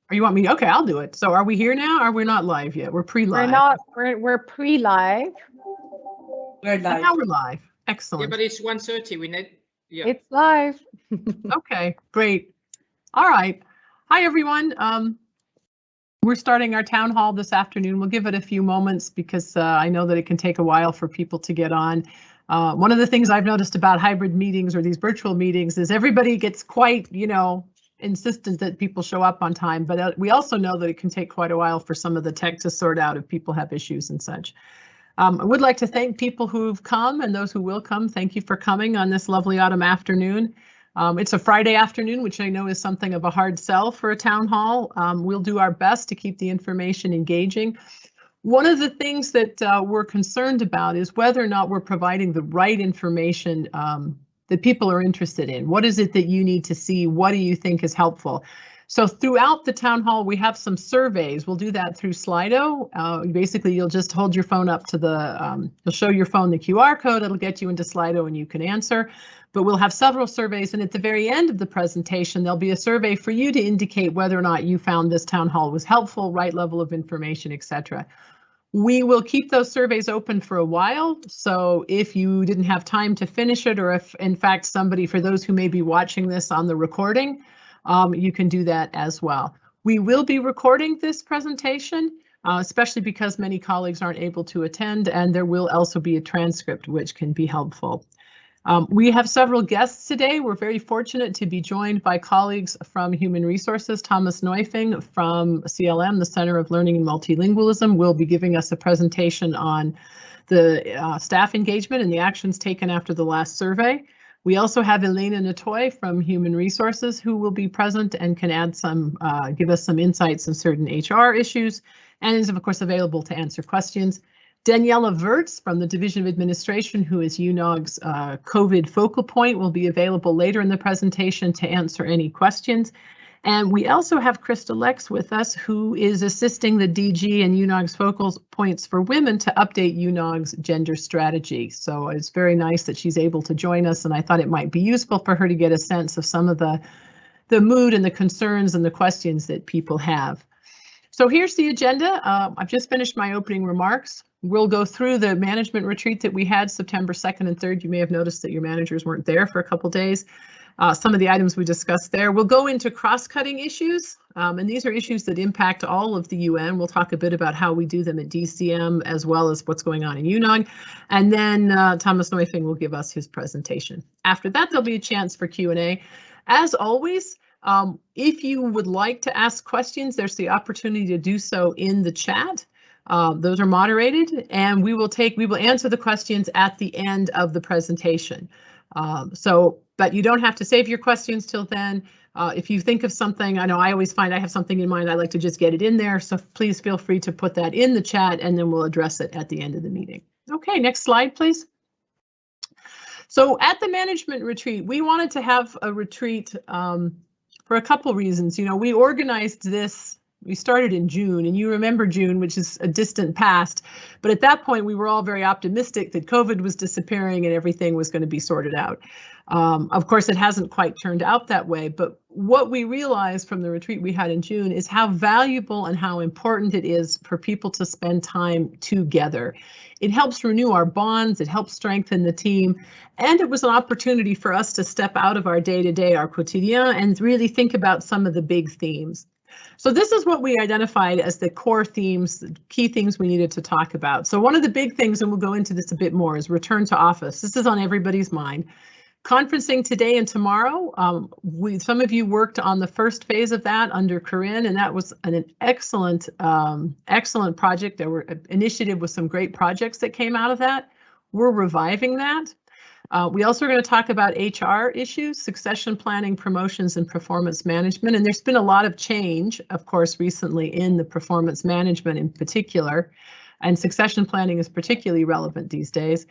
Or you want me? Okay, I'll do it. So are we here now? Or we're not live yet? We're pre-live. We're not. We're pre-live. We're live. Now we're live. Excellent. Yeah, but it's 1:30. We need. Yeah. It's live. Okay, great. All right. Hi, everyone. We're starting our town hall this afternoon. We'll give it a few moments because I know that it can take a while for people to get on. One of the things I've noticed about hybrid meetings or these virtual meetings is everybody gets quite, insistent that people show up on time, but we also know that it can take quite a while for some of the tech to sort out if people have issues and such. I would like to thank people who've come and those who will come. Thank you for coming on this lovely autumn afternoon. It's a Friday afternoon, which I know is something of a hard sell for a town hall. We'll do our best to keep the information engaging. One of the things that we're concerned about is whether or not we're providing the right information that people are interested in. What is it that you need to see? What do you think is helpful? So throughout the town hall, we have some surveys. We'll do that through Slido. Basically, you'll just hold your phone up to the, you'll show your phone the QR code. It'll get you into Slido and you can answer. But we'll have several surveys, and at the very end of the presentation, there'll be a survey for you to indicate whether or not you found this town hall was helpful, right level of information, etc. We will keep those surveys open for a while, so if you didn't have time to finish it, or if in fact somebody, for those who may be watching this on the recording, you can do that as well. We will be recording this presentation, especially because many colleagues aren't able to attend, and there will also be a transcript which can be helpful. We have several guests today. We're very fortunate to be joined by colleagues from Human Resources. Thomas Neufing from CLM, the Center of Learning and Multilingualism, will be giving us a presentation on the staff engagement and the actions taken after the last survey. We also have Elena Natoy from Human Resources who will be present and can add some, give us some insights on certain HR issues, and is of course available to answer questions. Daniela Wirtz from the Division of Administration, who is UNOG's COVID focal point, will be available later in the presentation to answer any questions. And we also have Krista Lex with us, who is assisting the DG and UNOG's focal points for women to update UNOG's gender strategy. So it's very nice that she's able to join us, and I thought it might be useful for her to get a sense of some of the mood and the concerns and the questions that people have. So here's the agenda. I've just finished my opening remarks. We'll go through the management retreat that we had September 2nd and 3rd. You may have noticed that your managers weren't there for a couple days. Some of the items we discussed there. We'll go into cross-cutting issues, and these are issues that impact all of the UN. We'll talk a bit about how we do them at DCM as well as what's going on in UNOG. And then Thomas Neufing will give us his presentation. After that, there'll be a chance for Q&A. As always, if you would like to ask questions, there's the opportunity to do so in the chat. Those are moderated, and we will answer the questions at the end of the presentation. But you don't have to save your questions till then. If you think of something, I know I always find I have something in mind, I like to just get it in there. So please feel free to put that in the chat, and then we'll address it at the end of the meeting. Okay, next slide, please. So at the management retreat, we wanted to have a retreat for a couple reasons. We organized this. We started in June, and you remember June, which is a distant past. But at that point, we were all very optimistic that COVID was disappearing and everything was going to be sorted out. Of course, it hasn't quite turned out that way. But what we realized from the retreat we had in June is how valuable and how important it is for people to spend time together. It helps renew our bonds. It helps strengthen the team. And it was an opportunity for us to step out of our day-to-day, our quotidien, and really think about some of the big themes. So this is what we identified as the core themes, the key things we needed to talk about. So one of the big things, and we'll go into this a bit more, is return to office. This is on everybody's mind. Conferencing today and tomorrow. Some of you worked on the first phase of that under Corinne, and that was an excellent, excellent project. There were an initiative with some great projects that came out of that. We're reviving that. We also are going to talk about HR issues, succession planning, promotions, and performance management. And there's been a lot of change, of course, recently in the performance management in particular, and succession planning is particularly relevant these days.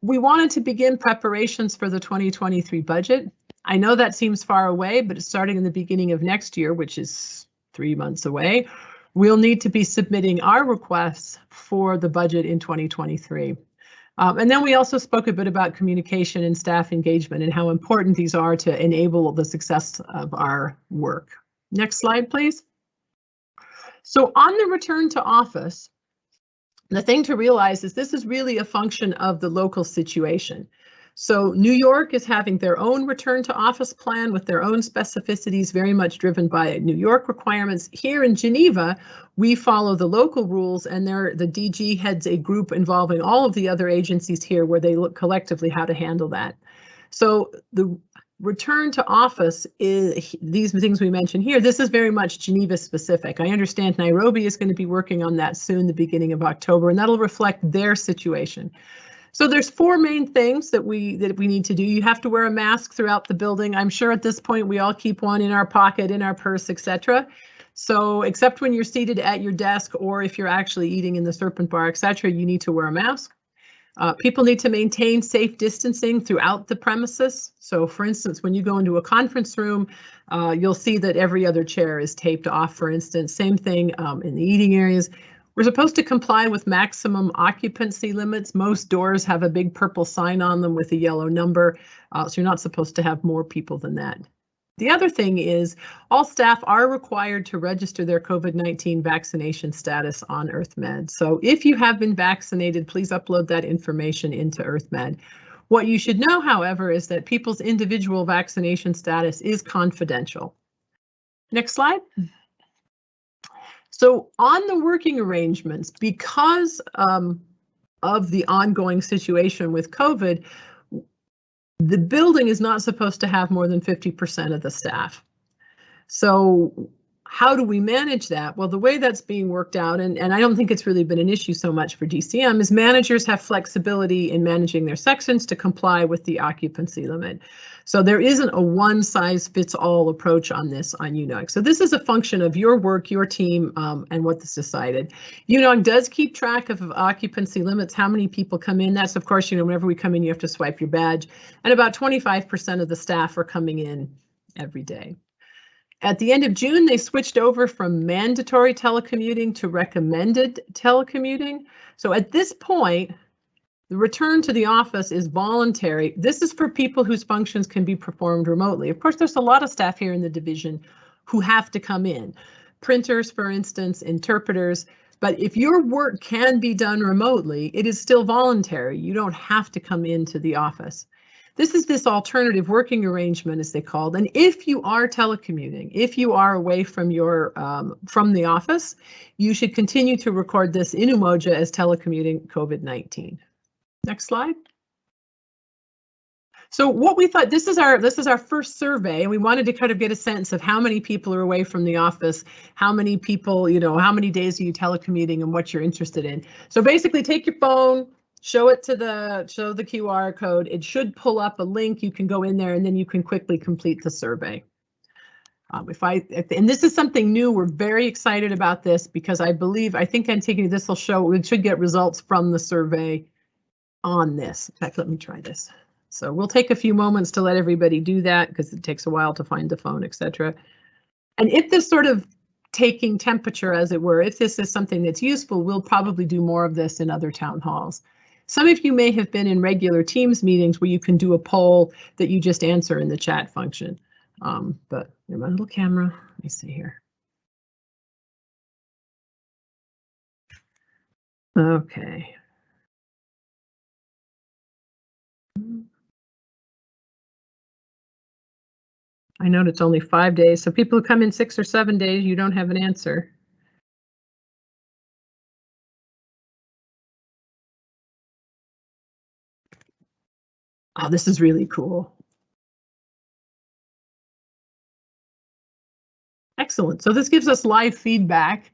We wanted to begin preparations for the 2023 budget. I know that seems far away, but it's starting in the beginning of next year, which is 3 months away. We'll need to be submitting our requests for the budget in 2023. And then we also spoke a bit about communication and staff engagement and how important these are to enable the success of our work. Next slide, please. So on the return to office, the thing to realize is this is really a function of the local situation. So New York is having their own return to office plan with their own specificities, very much driven by New York requirements. Here in Geneva, we follow the local rules, and the DG heads a group involving all of the other agencies here where they look collectively how to handle that. So the return to office is these things we mentioned here. This is very much Geneva specific. I understand Nairobi is going to be working on that soon, the beginning of October, and that'll reflect their situation. So there's four main things that we need to do. You have to wear a mask throughout the building. I'm sure at this point we all keep one in our pocket, in our purse, etc. So except when you're seated at your desk or if you're actually eating in the Serpent Bar, etc., you need to wear a mask. People need to maintain safe distancing throughout the premises. So for instance, when you go into a conference room, you'll see that every other chair is taped off, for instance. Same thing in the eating areas. We're supposed to comply with maximum occupancy limits. Most doors have a big purple sign on them with a yellow number, so you're not supposed to have more people than that. The other thing is all staff are required to register their COVID-19 vaccination status on EarthMed. So if you have been vaccinated, please upload that information into EarthMed. What you should know, however, is that people's individual vaccination status is confidential. Next slide. So on the working arrangements, because of the ongoing situation with COVID, the building is not supposed to have more than 50% of the staff. So how do we manage that? Well, the way that's being worked out, and I don't think it's really been an issue so much for DCM, is managers have flexibility in managing their sections to comply with the occupancy limit. So there isn't a one-size-fits-all approach on this on UNOG. So this is a function of your work, your team, and what is decided. UNOG does keep track of occupancy limits, how many people come in. That's, of course, whenever we come in, you have to swipe your badge. And about 25% of the staff are coming in every day. At the end of June, they switched over from mandatory telecommuting to recommended telecommuting. So at this point, the return to the office is voluntary. This is for people whose functions can be performed remotely. Of course, there's a lot of staff here in the division who have to come in. Printers, for instance, interpreters. But if your work can be done remotely, it is still voluntary. You don't have to come into the office. This is this alternative working arrangement, as they called. And if you are telecommuting, if you are away from your from the office, you should continue to record this in Umoja as telecommuting COVID-19. Next slide. So what we thought, this is our first survey, and we wanted to kind of get a sense of how many people are away from the office, how many people, how many days are you telecommuting and what you're interested in. So basically take your phone, show the QR code. It should pull up a link. You can go in there and then you can quickly complete the survey. And this is something new. We're very excited about this because I think Antigone, this will show, we should get results from the survey on this. In fact, let me try this. So we'll take a few moments to let everybody do that because it takes a while to find the phone, etc. And if this sort of taking temperature, as it were, if this is something that's useful, we'll probably do more of this in other town halls. Some of you may have been in regular Teams meetings where you can do a poll that you just answer in the chat function. But my little camera, let me see here. Okay. I know it's only 5 days, so people who come in 6 or 7 days, you don't have an answer. Oh, this is really cool. Excellent. So this gives us live feedback.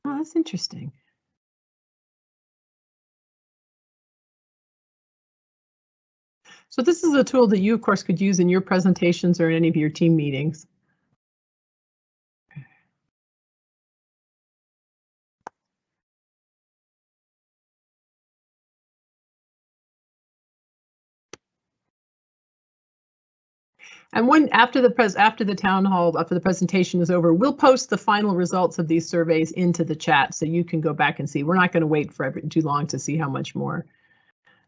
Oh, that's interesting. So this is a tool that you, of course, could use in your presentations or in any of your team meetings. And when after the presentation is over, we'll post the final results of these surveys into the chat so you can go back and see. We're not going to wait for too long to see how much more.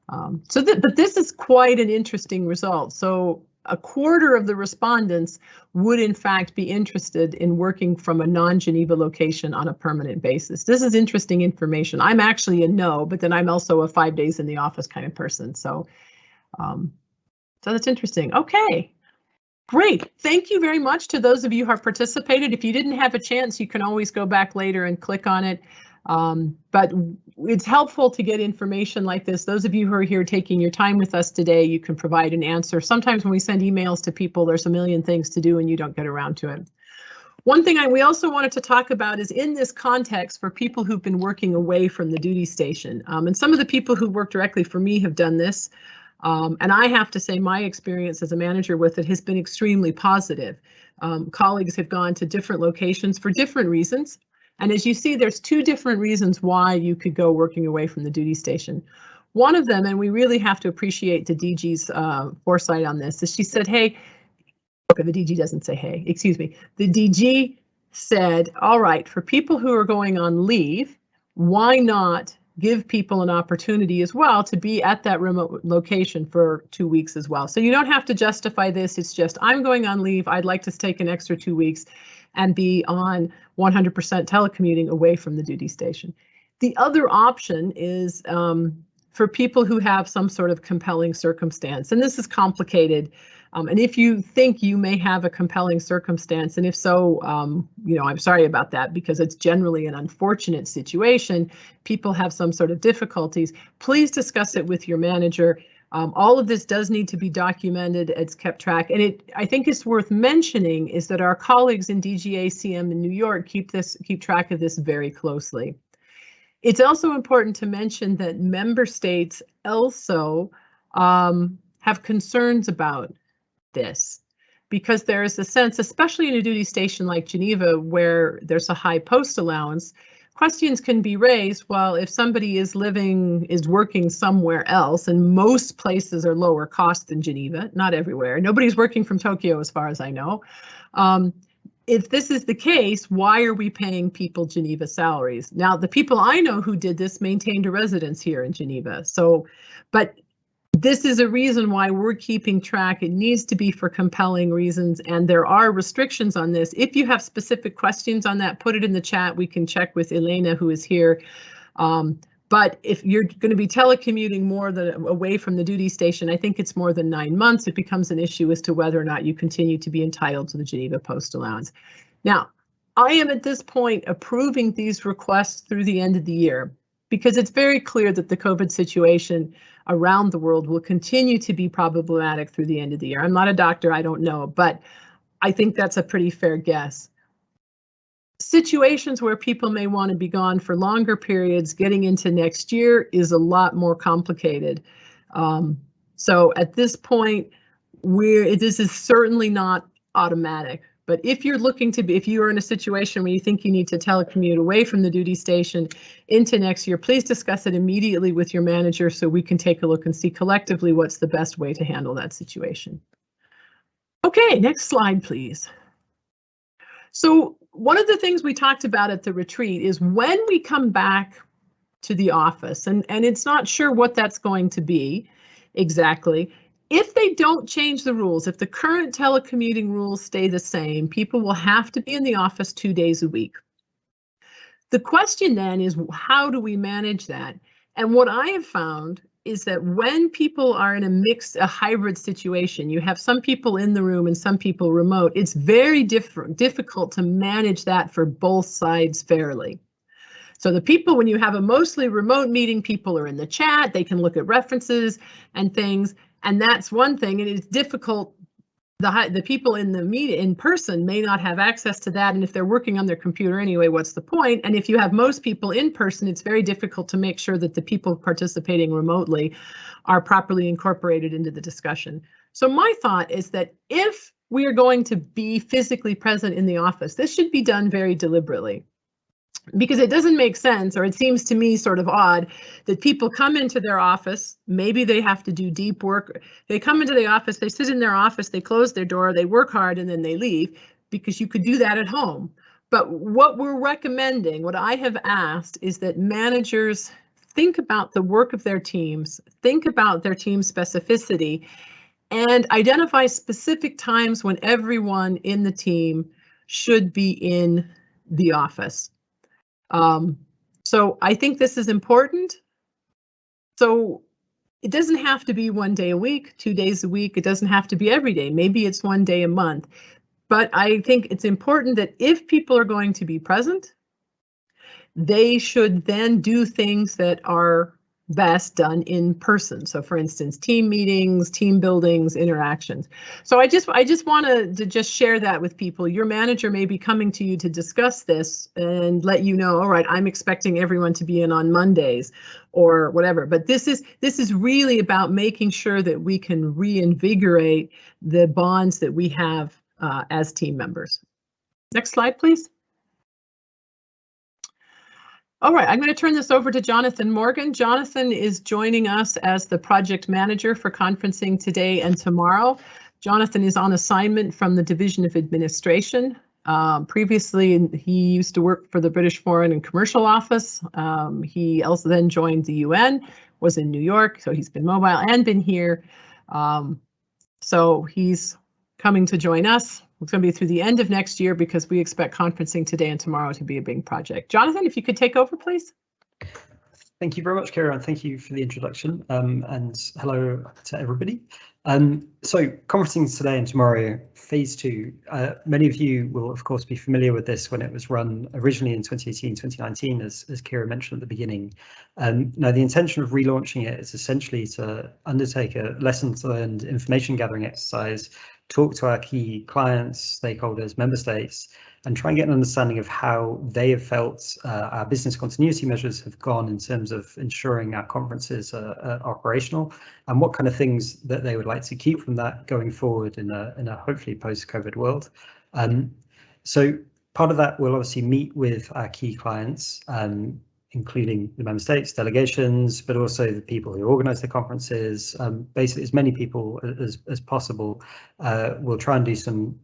But this is quite an interesting result. So a quarter of the respondents would in fact be interested in working from a non-Geneva location on a permanent basis. This is interesting information. I'm actually a no, but then I'm also a 5 days in the office kind of person. So that's interesting. Okay, great. Thank you very much to those of you who have participated. If you didn't have a chance, you can always go back later and click on it. But it's helpful to get information like this. Those of you who are here taking your time with us today, you can provide an answer. Sometimes when we send emails to people, there's a million things to do and you don't get around to it. One thing we also wanted to talk about is in this context for people who've been working away from the duty station. And some of the people who work directly for me have done this. And I have to say my experience as a manager with it has been extremely positive. Colleagues have gone to different locations for different reasons. And as you see, there's two different reasons why you could go working away from the duty station. One of them, and we really have to appreciate the DG's foresight on this, is she said, hey, okay, the DG doesn't say hey, excuse me. The DG said, all right, for people who are going on leave, why not give people an opportunity as well to be at that remote location for 2 weeks as well. So you don't have to justify this. It's just, I'm going on leave. I'd like to take an extra 2 weeks and be on 100% telecommuting away from the duty station. The other option is for people who have some sort of compelling circumstance, and this is complicated. And if you think you may have a compelling circumstance, and if so, I'm sorry about that because it's generally an unfortunate situation. People have some sort of difficulties. Please discuss it with your manager. All of this does need to be documented. It's kept track, and I think it's worth mentioning is that our colleagues in DGACM in New York keep track of this very closely. It's also important to mention that member states also have concerns about this because there is a sense, especially in a duty station like Geneva, where there's a high post allowance, questions can be raised. Well, if somebody is working somewhere else, and most places are lower cost than Geneva, not everywhere. Nobody's working from Tokyo as far as I know. If this is the case, why are we paying people Geneva salaries? Now, the people I know who did this maintained a residence here in Geneva. So, but this is a reason why we're keeping track. It needs to be for compelling reasons, and there are restrictions on this. If you have specific questions on that, put it in the chat. We can check with Elena, who is here. But if you're going to be telecommuting more than away from the duty station, I think it's more than 9 months, it becomes an issue as to whether or not you continue to be entitled to the Geneva post allowance. Now, I am at this point approving these requests through the end of the year because it's very clear that the COVID situation around the world will continue to be problematic through the end of the year. I'm not a doctor, I don't know, but I think that's a pretty fair guess. Situations where people may want to be gone for longer periods getting into next year is a lot more complicated. So at this point, this is certainly not automatic. But if you're if you are in a situation where you think you need to telecommute away from the duty station into next year, please discuss it immediately with your manager so we can take a look and see collectively what's the best way to handle that situation. Okay, next slide, please. So one of the things we talked about at the retreat is when we come back to the office, and it's not sure what that's going to be exactly. If they don't change the rules, if the current telecommuting rules stay the same, people will have to be in the office 2 days a week. The question then is, how do we manage that? And what I have found is that when people are in a hybrid situation, you have some people in the room and some people remote, it's very difficult to manage that for both sides fairly. So the people, when you have a mostly remote meeting, people are in the chat, they can look at references and things, and that's one thing, and it's difficult. The people in the meeting in person may not have access to that, and if they're working on their computer anyway, what's the point? And if you have most people in person, it's very difficult to make sure that the people participating remotely are properly incorporated into the discussion. So my thought is that if we are going to be physically present in the office, this should be done very deliberately. Because it doesn't make sense, or it seems to me sort of odd, that people come into their office, maybe they have to do deep work, they come into the office, they sit in their office, they close their door, they work hard, and then they leave, because you could do that at home. But what we're recommending, what I have asked, is that managers think about the work of their teams, think about their team specificity, and identify specific times when everyone in the team should be in the office. So I think this is important. So it doesn't have to be 1 day a week, 2 days a week. It doesn't have to be every day. Maybe it's 1 day a month. But I think it's important that if people are going to be present, they should then do things that are best done in person. So for instance, team meetings, team buildings, interactions. So I just wanted to just share that with people. Your manager may be coming to you to discuss this and let you know, all right, I'm expecting everyone to be in on Mondays or whatever. But this is really about making sure that we can reinvigorate the bonds that we have as team members. Next slide, please. All right, I'm going to turn this over to Jonathan Morgan. Jonathan is joining us as the project manager for conferencing today and tomorrow. Jonathan is on assignment from the Division of Administration. Previously, he used to work for the British Foreign and Commercial Office. He also then joined the UN, was in New York, so he's been mobile and been here. So he's coming to join us. It's going to be through the end of next year because we expect conferencing today and tomorrow to be a big project. Jonathan, if you could take over, please. Thank you very much, Kira, and thank you for the introduction. And hello to everybody. So conferencing today and tomorrow, phase 2. Many of you will, of course, be familiar with this when it was run originally in 2018, 2019, as Kira mentioned at the beginning. Now, the intention of relaunching it is essentially to undertake a lessons learned information gathering exercise, talk to our key clients, stakeholders, member states, and try and get an understanding of how they have felt our business continuity measures have gone in terms of ensuring our conferences are operational, and what kind of things that they would like to keep from that going forward in a hopefully post-COVID world. So part of that will obviously meet with our key clients, including the member states, delegations, but also the people who organise the conferences. Basically, as many people as possible. We'll try and do some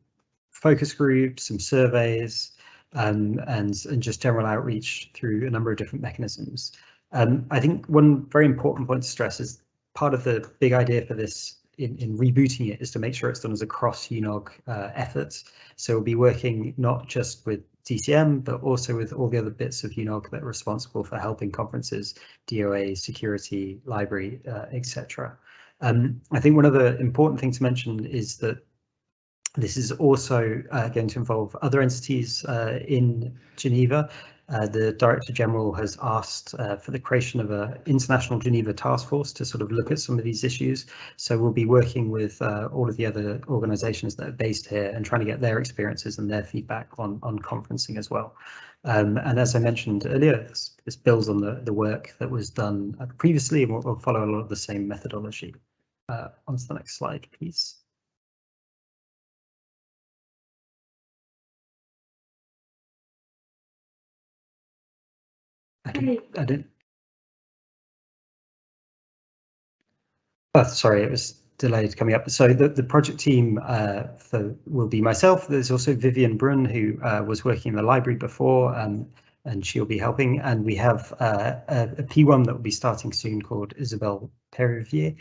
focus groups, some surveys, and just general outreach through a number of different mechanisms. I think one very important point to stress is part of the big idea for this in rebooting it is to make sure it's done as a cross-UNOG effort. So we'll be working not just with DCM, but also with all the other bits of UNOG that are responsible for helping conferences, DOA, security, library, etc. I think one of the important things to mention is that this is also going to involve other entities in Geneva. The Director General has asked for the creation of an international Geneva task force to sort of look at some of these issues. So we'll be working with all of the other organisations that are based here and trying to get their experiences and their feedback on conferencing as well. And as I mentioned earlier, this builds on the work that was done previously, and we'll follow a lot of the same methodology. On to the next slide, please. I didn't. Oh, sorry, it was delayed coming up. So the project team will be myself. There's also Vivian Brunn, who was working in the library before, and she'll be helping. And we have a P1 that will be starting soon called Isabelle Perivier.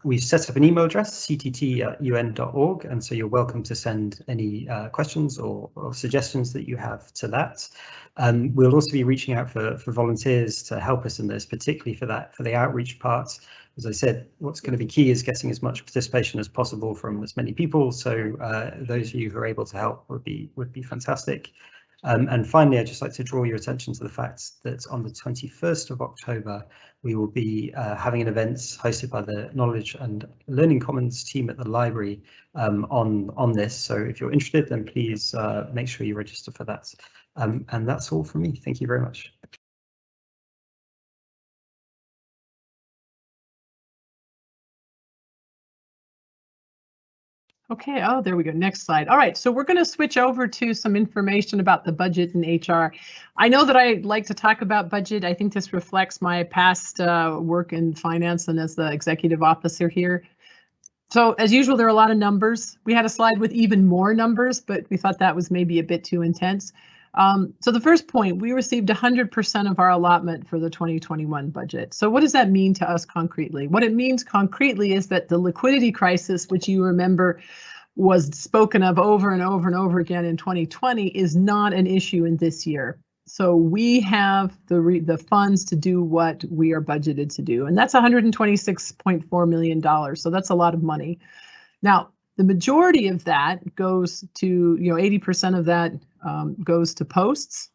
We've set up an email address, ctt@un.org, and so you're welcome to send any questions or suggestions that you have to that. We'll also be reaching out for volunteers to help us in this, particularly for the outreach part. As I said, what's going to be key is getting as much participation as possible from as many people. So those of you who are able to help would be fantastic. And finally, I'd just like to draw your attention to the fact that on the 21st of October, we will be having an event hosted by the Knowledge and Learning Commons team at the library on this. So if you're interested, then please make sure you register for that. And that's all from me. Thank you very much. Okay, oh, there we go. Next slide. All right, so we're going to switch over to some information about the budget and HR. I know that I like to talk about budget. I think this reflects my past work in finance and as the executive officer here. So as usual, there are a lot of numbers. We had a slide with even more numbers, but we thought that was maybe a bit too intense. So the first point, we received 100% of our allotment for the 2021 budget. So what does that mean to us concretely? What it means concretely is that the liquidity crisis, which you remember was spoken of over and over and over again in 2020, is not an issue in this year. So we have the funds to do what we are budgeted to do, and that's $126.4 million. So that's a lot of money. Now, the majority of that goes to, 80% of that goes to posts.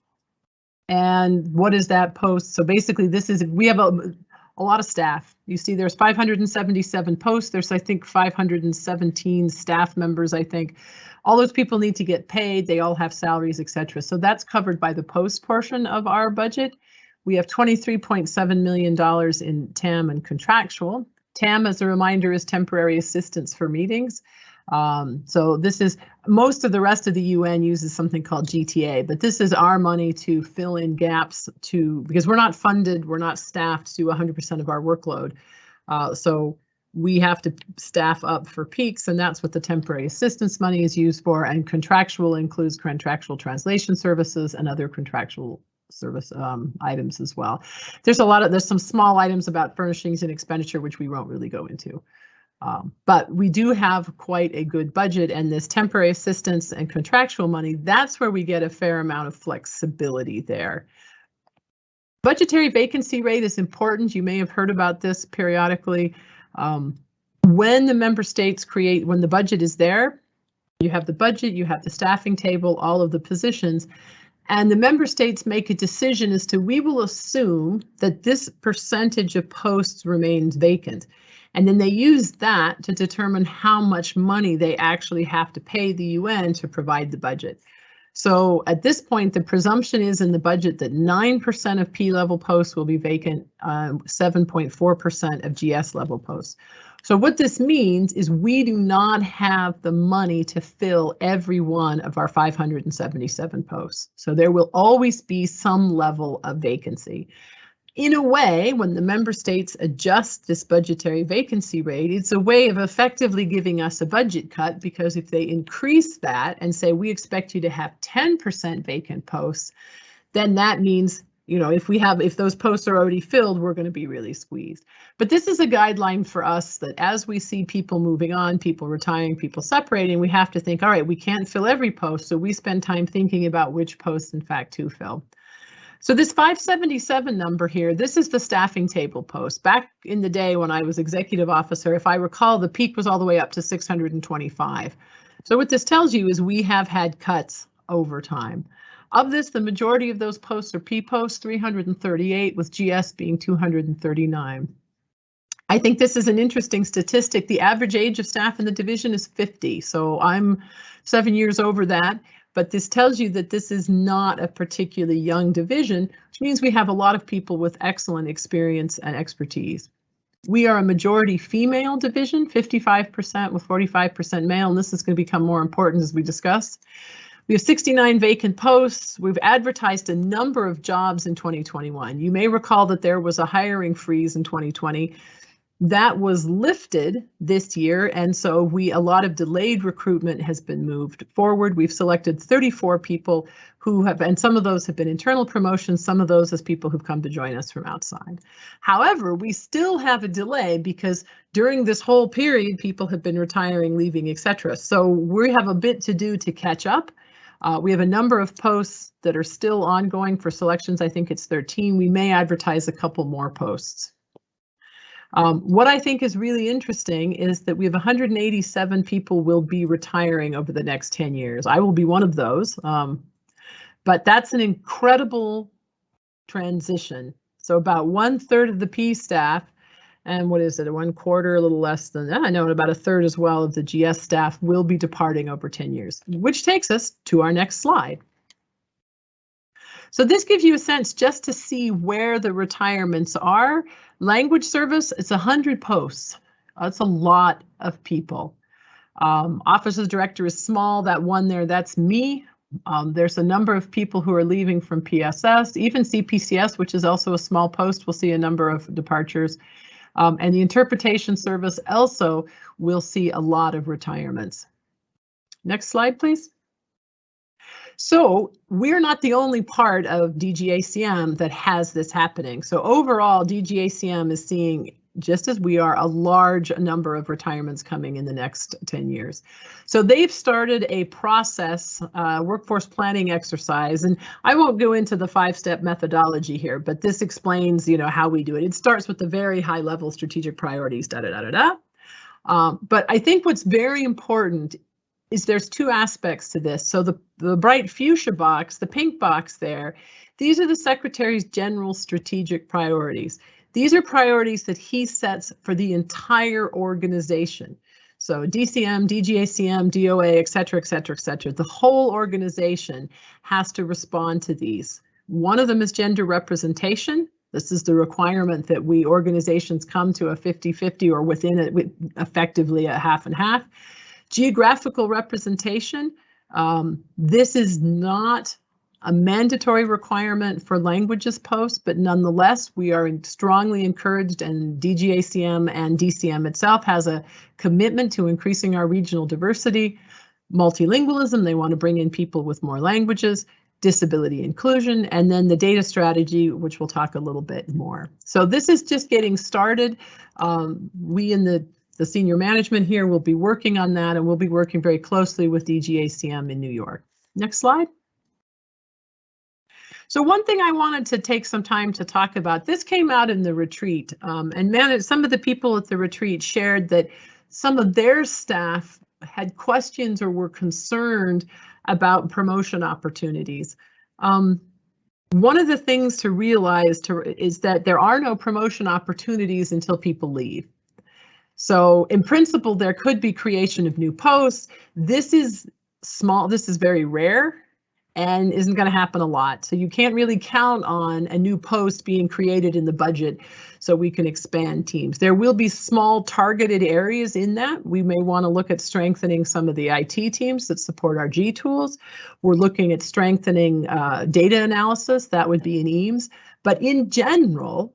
And what is that post? So basically, we have a lot of staff. You see, there's 577 posts. There's, I think, 517 staff members, I think. All those people need to get paid. They all have salaries, etc. So that's covered by the post portion of our budget. We have $23.7 million in TAM and contractual. TAM, as a reminder, is temporary assistance for meetings. So this is, most of the rest of the UN uses something called GTA, but this is our money to fill in gaps because we're not funded, we're not staffed to 100% of our workload. So we have to staff up for peaks, and that's what the temporary assistance money is used for. And contractual includes contractual translation services and other contractual service items as well. There's some small items about furnishings and expenditure, which we won't really go into. But we do have quite a good budget, and this temporary assistance and contractual money, that's where we get a fair amount of flexibility there. Budgetary vacancy rate is important. You may have heard about this periodically. When the member states when the budget is there, you have the budget, you have the staffing table, all of the positions, and the member states make a decision as to, we will assume that this percentage of posts remains vacant. And then they use that to determine how much money they actually have to pay the UN to provide the budget. So at this point, the presumption is in the budget that 9% of P-level posts will be vacant, 7.4% of GS level posts. So what this means is we do not have the money to fill every one of our 577 posts. So there will always be some level of vacancy. In a way, when the member states adjust this budgetary vacancy rate, it's a way of effectively giving us a budget cut, because if they increase that and say, we expect you to have 10% vacant posts, then that means, if those posts are already filled, we're going to be really squeezed. But this is a guideline for us that as we see people moving on, people retiring, people separating, we have to think, all right, we can't fill every post, so we spend time thinking about which posts, in fact, to fill. So this 577 number here, this is the staffing table post. Back in the day when I was executive officer, if I recall, the peak was all the way up to 625. So what this tells you is we have had cuts over time. Of this, the majority of those posts are P posts, 338, with GS being 239. I think this is an interesting statistic. The average age of staff in the division is 50, so I'm 7 years over that. But this tells you that this is not a particularly young division, which means we have a lot of people with excellent experience and expertise. We are a majority female division, 55% with 45% male, and this is going to become more important as we discuss. We have 69 vacant posts. We've advertised a number of jobs in 2021. You may recall that there was a hiring freeze in 2020. That was lifted this year, and so a lot of delayed recruitment has been moved forward. We've selected 34 people and some of those have been internal promotions, some of those as people who've come to join us from outside. However, we still have a delay because during this whole period, people have been retiring, leaving, etc. So we have a bit to do to catch up. We have a number of posts that are still ongoing for selections. I think it's 13. We may advertise a couple more posts. What I think is really interesting is that we have 187 people will be retiring over the next 10 years. I will be one of those, but that's an incredible transition. So about 1/3 of the P staff, and what is it, 1/4, a little less than that, I know, about 1/3 as well of the GS staff will be departing over 10 years, which takes us to our next slide. So this gives you a sense just to see where the retirements are. Language service, it's 100 posts. That's a lot of people. Office of Director is small, that one there, that's me. There's a number of people who are leaving from PSS, even CPCS, which is also a small post, we'll see a number of departures. And the interpretation service also will see a lot of retirements. Next slide, please. So we're not the only part of DGACM that has this happening. So overall, DGACM is seeing, just as we are, a large number of retirements coming in the next 10 years. So they've started a process, workforce planning exercise, and I won't go into the 5-step methodology here, but this explains, how we do it. It starts with the very high level strategic priorities, but I think what's very important is there's two aspects to this. So the bright fuchsia box, the pink box there, these are the Secretary's general strategic priorities. These are priorities that he sets for the entire organization. So DCM, DGACM, DOA, et cetera, et cetera, et cetera. The whole organization has to respond to these. One of them is gender representation. This is the requirement that we organizations come to a 50-50 or within it, effectively a half and half. Geographical representation. This is not a mandatory requirement for languages posts, but nonetheless, we are strongly encouraged, and DGACM and DCM itself has a commitment to increasing our regional diversity. Multilingualism, they want to bring in people with more languages. Disability inclusion, and then the data strategy, which we'll talk a little bit more. So this is just getting started. We in the senior management here will be working on that, and we'll be working very closely with DGACM in New York. Next slide. So one thing I wanted to take some time to talk about, this came out in the retreat, and some of the people at the retreat shared that some of their staff had questions or were concerned about promotion opportunities. One of the things to realize is that there are no promotion opportunities until people leave. So in principle, there could be creation of new posts. This is small, this is very rare and isn't going to happen a lot. So you can't really count on a new post being created in the budget so we can expand teams. There will be small targeted areas in that. We may want to look at strengthening some of the IT teams that support our G tools. We're looking at strengthening data analysis. That would be in EAMS. But in general,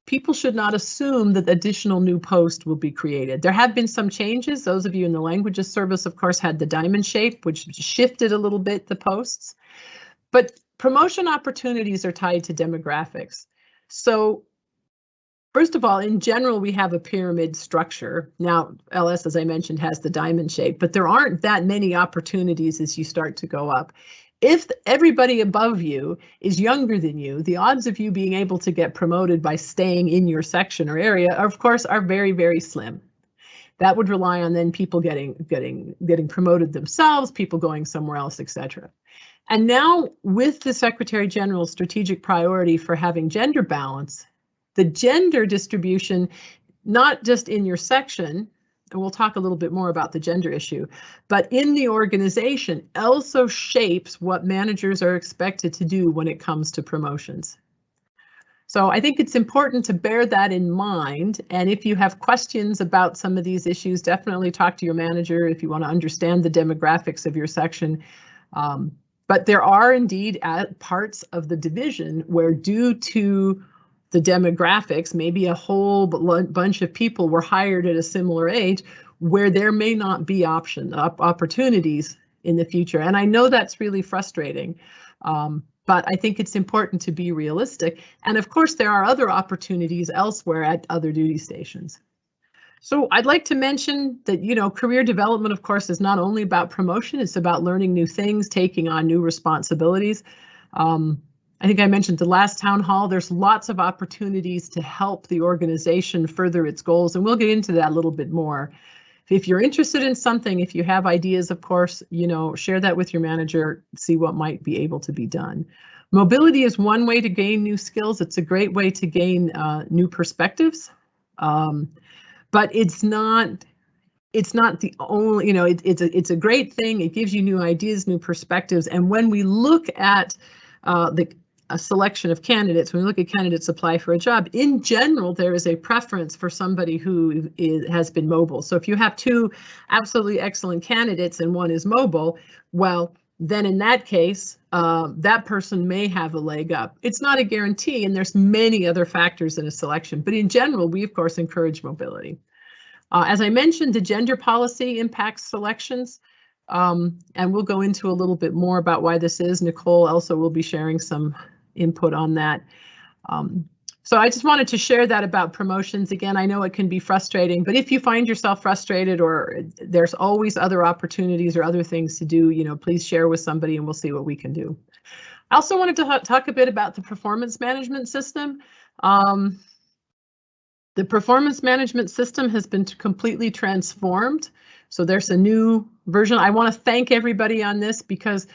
people should not assume that additional new posts will be created. There have been some changes. Those of you in the languages service, of course, had the diamond shape, which shifted a little bit the posts. But promotion opportunities are tied to demographics. So first of all, in general, we have a pyramid structure. Now, LS, as I mentioned, has the diamond shape, but there aren't that many opportunities as you start to go up. If everybody above you is younger than you, the odds of you being able to get promoted by staying in your section or area, of course, are very, very slim. That would rely on then people getting promoted themselves, people going somewhere else, etc. And now with the Secretary General's strategic priority for having gender balance, the gender distribution, not just in your section, and we'll talk a little bit more about the gender issue, but in the organization also shapes what managers are expected to do when it comes to promotions. So I think it's important to bear that in mind. And if you have questions about some of these issues, definitely talk to your manager if you want to understand the demographics of your section. But there are indeed parts of the division where, due to the demographics, maybe a whole bunch of people were hired at a similar age, where there may not be opportunities in the future. And I know that's really frustrating, but I think it's important to be realistic. And of course, there are other opportunities elsewhere at other duty stations. So I'd like to mention that, career development, of course, is not only about promotion, it's about learning new things, taking on new responsibilities. I think I mentioned the last town hall, there's lots of opportunities to help the organization further its goals, and we'll get into that a little bit more. If you're interested in something, if you have ideas, of course, share that with your manager, see what might be able to be done. Mobility is one way to gain new skills. It's a great way to gain new perspectives. But it's not the only, it's a great thing. It gives you new ideas, new perspectives. And when we look at a selection of candidates, when we look at candidates apply for a job, in general, there is a preference for somebody who has been mobile. So if you have two absolutely excellent candidates and one is mobile, well, then in that case, that person may have a leg up. It's not a guarantee, and there's many other factors in a selection, but in general, we of course encourage mobility. As I mentioned, the gender policy impacts selections. and we'll go into a little bit more about why this is. Nicole also will be sharing some input on that. So I just wanted to share that about promotions. Again, I know it can be frustrating, but if you find yourself frustrated or there's always other opportunities or other things to do, you know, please share with somebody and we'll see what we can do. I also wanted to talk a bit about the performance management system. The performance management system has been completely transformed. So there's a new version. I want to thank everybody on this because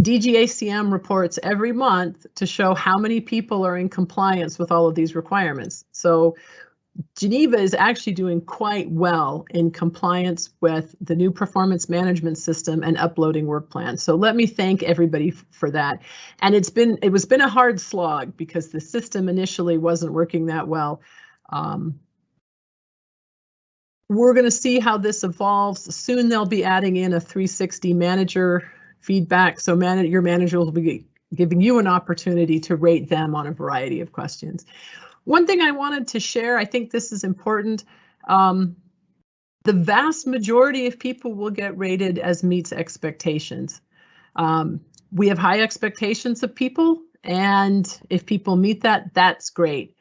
DGACM reports every month to show how many people are in compliance with all of these requirements. So Geneva is actually doing quite well in compliance with the new performance management system and uploading work plans. So let me thank everybody for that. And it was been a hard slog because the system initially wasn't working that well. We're going to see how this evolves. Soon they'll be adding in a 360 manager feedback, so your manager will be giving you an opportunity to rate them on a variety of questions. One thing I wanted to share, I think this is important, the vast majority of people will get rated as meets expectations. We have high expectations of people, and if people meet that, that's great.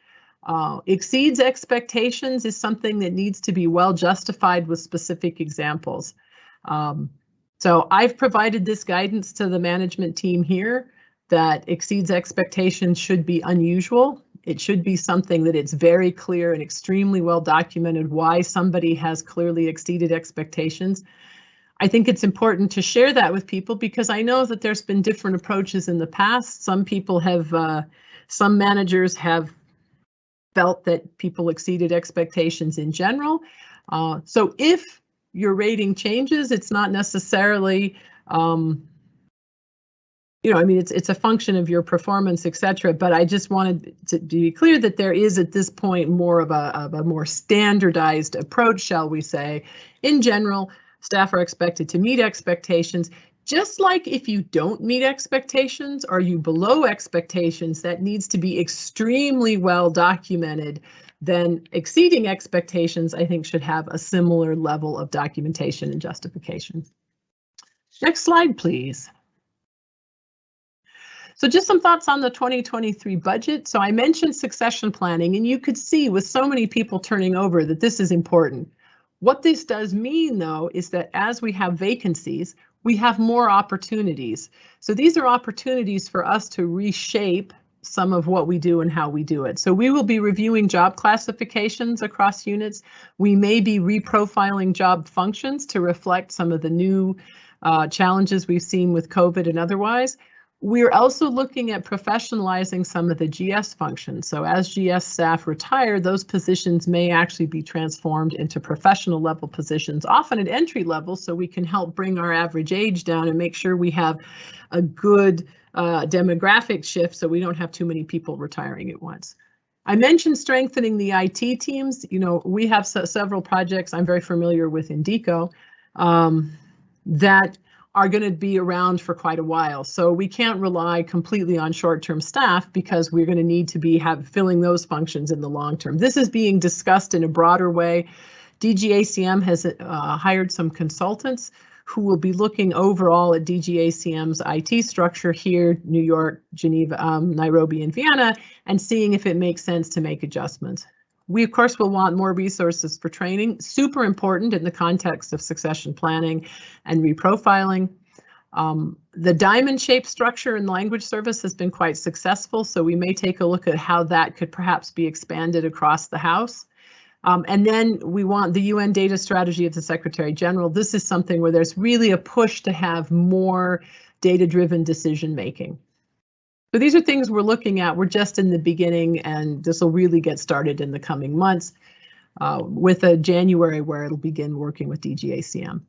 Exceeds expectations is something that needs to be well justified with specific examples. So I've provided this guidance to the management team here that exceeds expectations should be unusual. It should be something that it's very clear and extremely well documented why somebody has clearly exceeded expectations. I think it's important to share that with people because I know that there's been different approaches in the past. Some people have, some managers have felt that people exceeded expectations in general. So if your rating changes, it's not necessarily, you know, I mean, it's a function of your performance, etc. But I just wanted to be clear that there is at this point more of a more standardized approach, shall we say. In general, staff are expected to meet expectations. Just like if you don't meet expectations or you below expectations, that needs to be extremely well documented. Then exceeding expectations, I think, should have a similar level of documentation and justification. Next slide, please. So just some thoughts on the 2023 budget. So I mentioned succession planning, and you could see with so many people turning over that this is important. What this does mean, though, is that as we have vacancies, we have more opportunities. So these are opportunities for us to reshape some of what we do and how we do it. So we will be reviewing job classifications across units. We may be reprofiling job functions to reflect some of the new challenges we've seen with COVID and otherwise. We're also looking at professionalizing some of the GS functions. So as GS staff retire, those positions may actually be transformed into professional level positions, often at entry level, so we can help bring our average age down and make sure we have a good demographic shift so we don't have too many people retiring at once. I mentioned strengthening the IT teams. You know, we have several projects I'm very familiar with in DECO that are going to be around for quite a while. So we can't rely completely on short-term staff because we're going to need to be filling those functions in the long term. This is being discussed in a broader way. DGACM has hired some consultants who will be looking overall at DGACM's IT structure here, New York, Geneva, Nairobi, and Vienna, and seeing if it makes sense to make adjustments. We, of course, will want more resources for training, super important in the context of succession planning and reprofiling. The diamond-shaped structure in language service has been quite successful, so we may take a look at how that could perhaps be expanded across the House. And then we want the UN data strategy of the Secretary General. This is something where there's really a push to have more data-driven decision-making. So these are things we're looking at. We're just in the beginning, and this will really get started in the coming months with a January where it'll begin working with DGACM.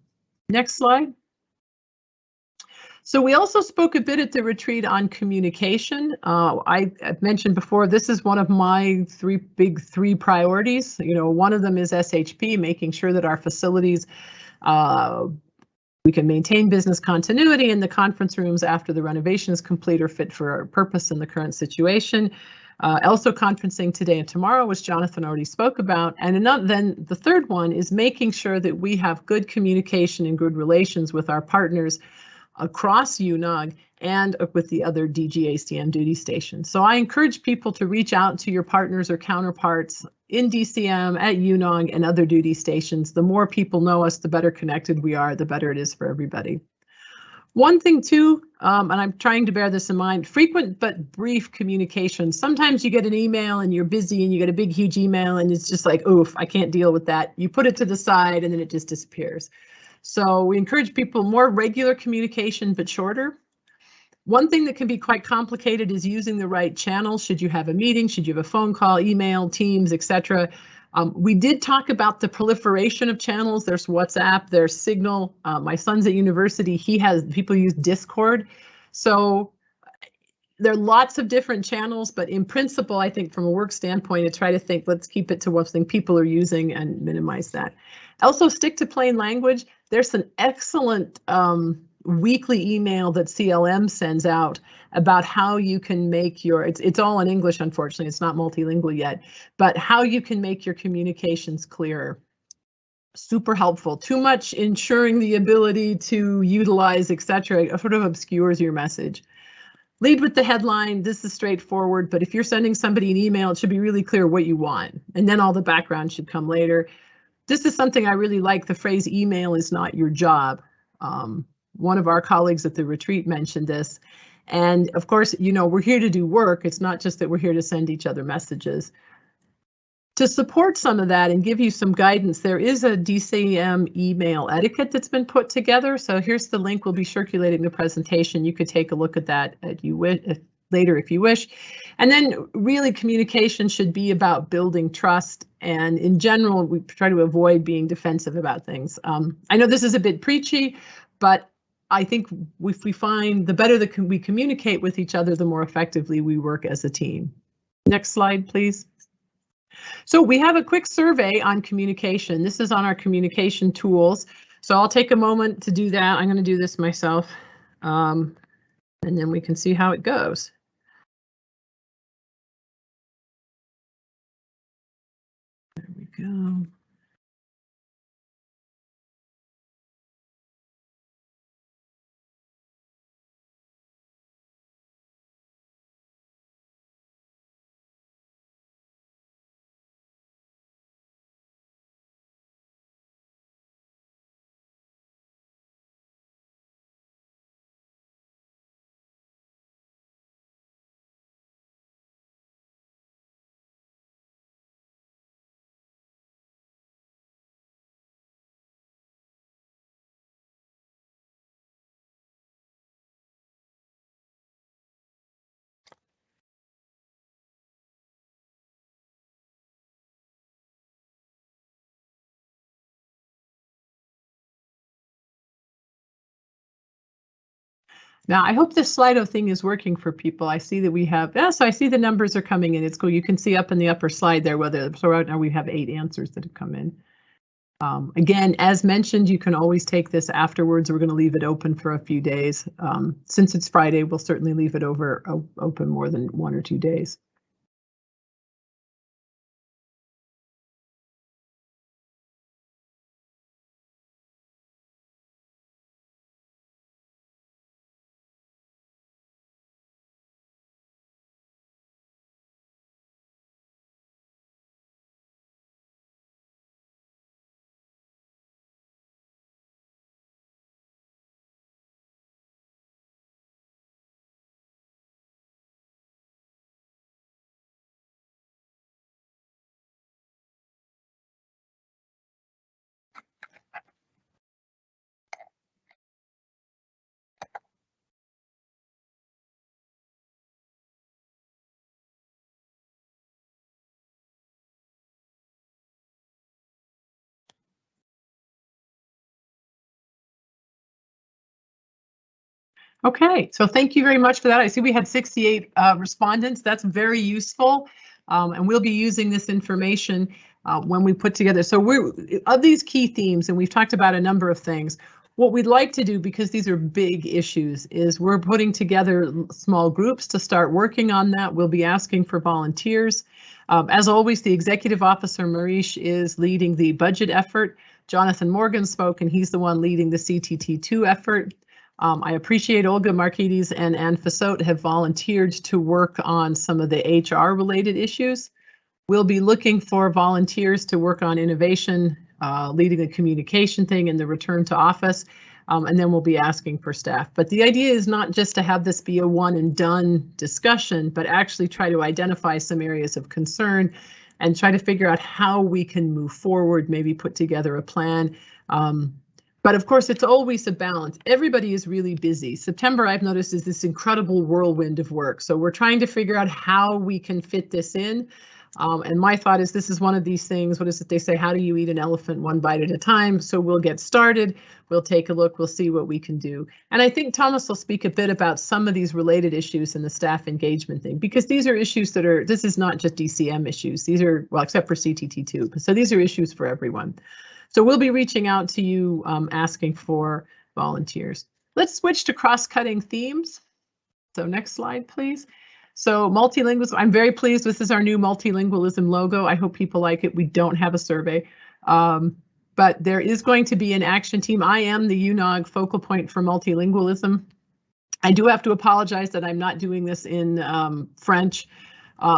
Next slide. So we also spoke a bit at the retreat on communication. I mentioned before, this is one of my big three priorities. You know, one of them is SHP, making sure that our facilities, we can maintain business continuity in the conference rooms after the renovation is complete or fit for our purpose in the current situation. Also conferencing today and tomorrow, which Jonathan already spoke about. And then the third one is making sure that we have good communication and good relations with our partners across UNOG and with the other DGACM duty stations. So I encourage people to reach out to your partners or counterparts in DCM, at UNOG, and other duty stations. The more people know us, the better connected we are, the better it is for everybody. One thing too, and I'm trying to bear this in mind, frequent but brief communication. Sometimes you get an email and you're busy and you get a big, huge email and it's just like, oof, I can't deal with that. You put it to the side and then it just disappears. So we encourage people more regular communication, but shorter. One thing that can be quite complicated is using the right channel. Should you have a meeting? Should you have a phone call, email, Teams, etc.? We did talk about the proliferation of channels. There's WhatsApp, there's Signal. My son's at university. People use Discord. So there are lots of different channels, but in principle, I think from a work standpoint, I try to think, let's keep it to what people are using and minimize that. Also stick to plain language. There's an excellent weekly email that CLM sends out about how you can make your, it's all in English, unfortunately, it's not multilingual yet, but how you can make your communications clearer. Super helpful. Too much ensuring the ability to utilize, etc., sort of obscures your message. Lead with the headline. This is straightforward, but if you're sending somebody an email, it should be really clear what you want, and then all the background should come later. This is something I really like, the phrase email is not your job. One of our colleagues at the retreat mentioned this. And of course, you know, we're here to do work. It's not just that we're here to send each other messages. To support some of that and give you some guidance, there is a DCM email etiquette that's been put together. So here's the link. We'll be circulating the presentation. You could take a look at that later if you wish. And then really communication should be about building trust. And in general, we try to avoid being defensive about things. I know this is a bit preachy, but I think if we find the better that we communicate with each other, the more effectively we work as a team. Next slide, please. So we have a quick survey on communication. This is on our communication tools. So I'll take a moment to do that. I'm going to do this myself, and then we can see how it goes. There we go. Now, I hope this Slido thing is working for people. I see that we have, so I see the numbers are coming in. It's cool. You can see up in the upper slide there whether, so right now we have 8 answers that have come in. Again, as mentioned, you can always take this afterwards. We're going to leave it open for a few days. Since it's Friday, we'll certainly leave it open more than 1 or 2 days. Okay, so thank you very much for that. I see we had 68 respondents. That's very useful, and we'll be using this information when we put together. So of these key themes, and we've talked about a number of things, What we'd like to do, because these are big issues, is we're putting together small groups to start working on that. We'll be asking for volunteers. As always, the executive officer, Marish, is leading the budget effort. Jonathan Morgan spoke, and he's the one leading the CTT2 effort. I appreciate Olga Markides and Anne Fassot have volunteered to work on some of the HR related issues. We'll be looking for volunteers to work on innovation, leading the communication thing and the return to office, and then we'll be asking for staff. But the idea is not just to have this be a one and done discussion, but actually try to identify some areas of concern and try to figure out how we can move forward, maybe put together a plan. But of course, it's always a balance. Everybody is really busy. September, I've noticed, is this incredible whirlwind of work. So we're trying to figure out how we can fit this in. And my thought is this is one of these things, what is it they say, how do you eat an elephant one bite at a time? So we'll get started, we'll take a look, we'll see what we can do. And I think Thomas will speak a bit about some of these related issues in the staff engagement thing, because these are issues that are, this is not just DCM issues, these are, well, except for CTT2, so these are issues for everyone. So we'll be reaching out to you asking for volunteers. Let's switch to cross-cutting themes. So next slide, please. So multilingualism, I'm very pleased. This is our new multilingualism logo. I hope people like it. We don't have a survey, but there is going to be an action team. I am the UNOG focal point for multilingualism. I do have to apologize that I'm not doing this in French,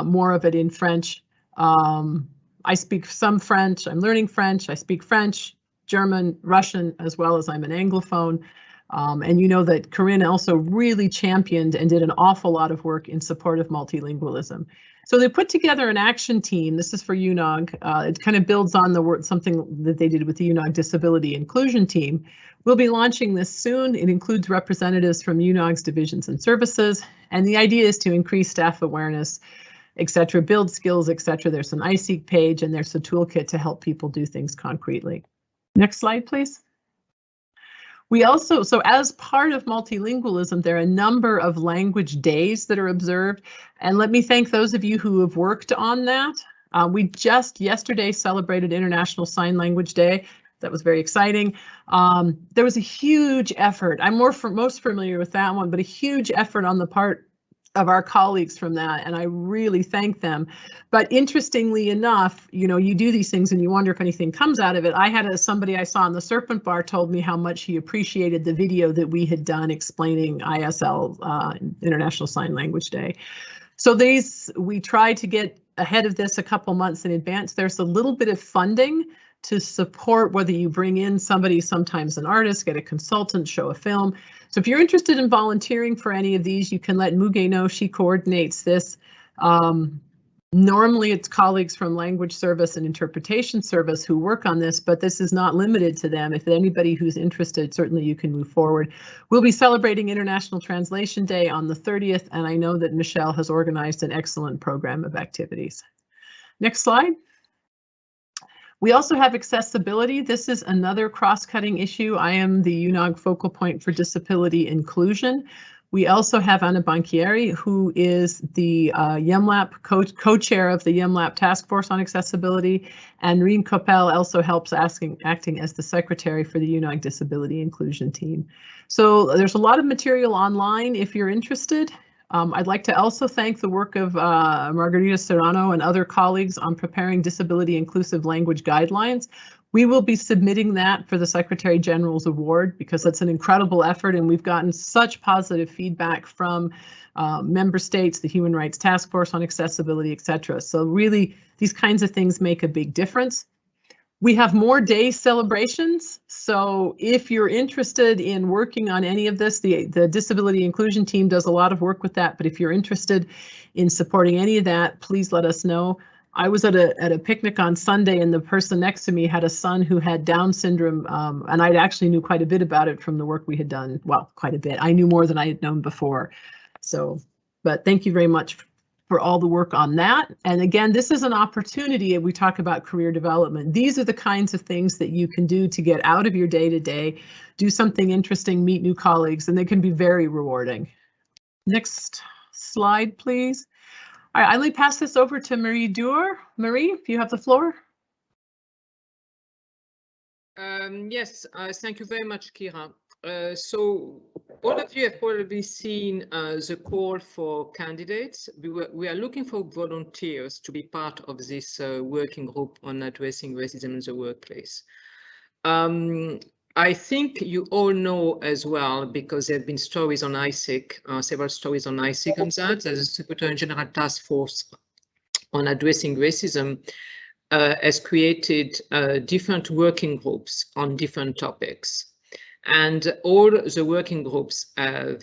more of it in French. I speak some French. I'm learning French. I speak French, German, Russian, as well as I'm an Anglophone. And you know that Corinne also really championed and did an awful lot of work in support of multilingualism. So they put together an action team. This is for UNOG. It kind of builds on the work, something that they did with the UNOG Disability Inclusion Team. We'll be launching this soon. It includes representatives from UNOG's divisions and services. And the idea is to increase staff awareness, etc., build skills, etc. There's an iSeek page and there's a toolkit to help people do things concretely. Next slide, please. We also, so as part of multilingualism, there are a number of language days that are observed. And let me thank those of you who have worked on that. We just yesterday celebrated International Sign Language Day. That was very exciting. There was a huge effort. I'm most familiar with that one, but a huge effort on the part of our colleagues from that, and I really thank them. But interestingly enough, you know, you do these things and you wonder if anything comes out of it. I had somebody I saw on the Serpent Bar told me how much he appreciated the video that we had done explaining ISL, International Sign Language Day. So we tried to get ahead of this a couple months in advance. There's a little bit of funding to support whether you bring in somebody, sometimes an artist, get a consultant, show a film. So if you're interested in volunteering for any of these, you can let Muge know. She coordinates this. Normally it's colleagues from language service and interpretation service who work on this, but this is not limited to them. If anybody who's interested, certainly you can move forward. We'll be celebrating International Translation Day on the 30th, and I know that Michelle has organized an excellent program of activities. Next slide. We also have accessibility. This is another cross-cutting issue. I am the UNOG focal point for disability inclusion. We also have Anna Banchieri, who is the YEMLAP co-chair of the YEMLAP Task Force on Accessibility, and Reen Koppel also helps acting as the secretary for the UNOG Disability Inclusion Team. So there's a lot of material online if you're interested. I'd like to also thank the work of Margarita Serrano and other colleagues on preparing disability inclusive language guidelines. We will be submitting that for the Secretary General's Award because that's an incredible effort, and we've gotten such positive feedback from member states, the Human Rights Task Force on Accessibility, etc. So really, these kinds of things make a big difference. We have more day celebrations, so if you're interested in working on any of this, the Disability Inclusion Team does a lot of work with that, but if you're interested in supporting any of that, please let us know. I was at a picnic on Sunday, and the person next to me had a son who had Down syndrome, and I actually knew quite a bit about it from the work we had done. Well, quite a bit. I knew more than I had known before. So, but thank you very much for all the work on that. And again, this is an opportunity. We talk about career development. These are the kinds of things that you can do to get out of your day-to-day, do something interesting, meet new colleagues, and they can be very rewarding. Next slide, please. All right, let me pass this over to Marie Dewar. Marie, if you have the floor. Yes, thank you very much, Kira. So all of you have probably seen the call for candidates. We are looking for volunteers to be part of this working group on addressing racism in the workplace. I think you all know as well, because there have been stories on ISIC, several stories on ISIC on that. There's a Secretary General Task Force on addressing racism has created different working groups on different topics. And all the working groups have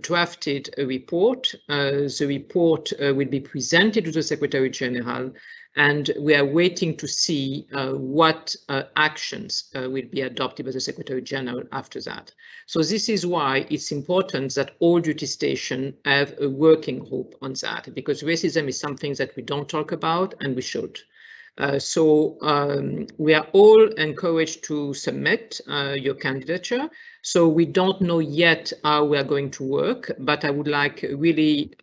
drafted a report. The report will be presented to the Secretary General, and we are waiting to see what actions will be adopted by the Secretary General after that. So this is why it's important that all duty stations have a working group on that, because racism is something that we don't talk about, and we should. So we are all encouraged to submit your candidature. So we don't know yet how we are going to work, but I would like really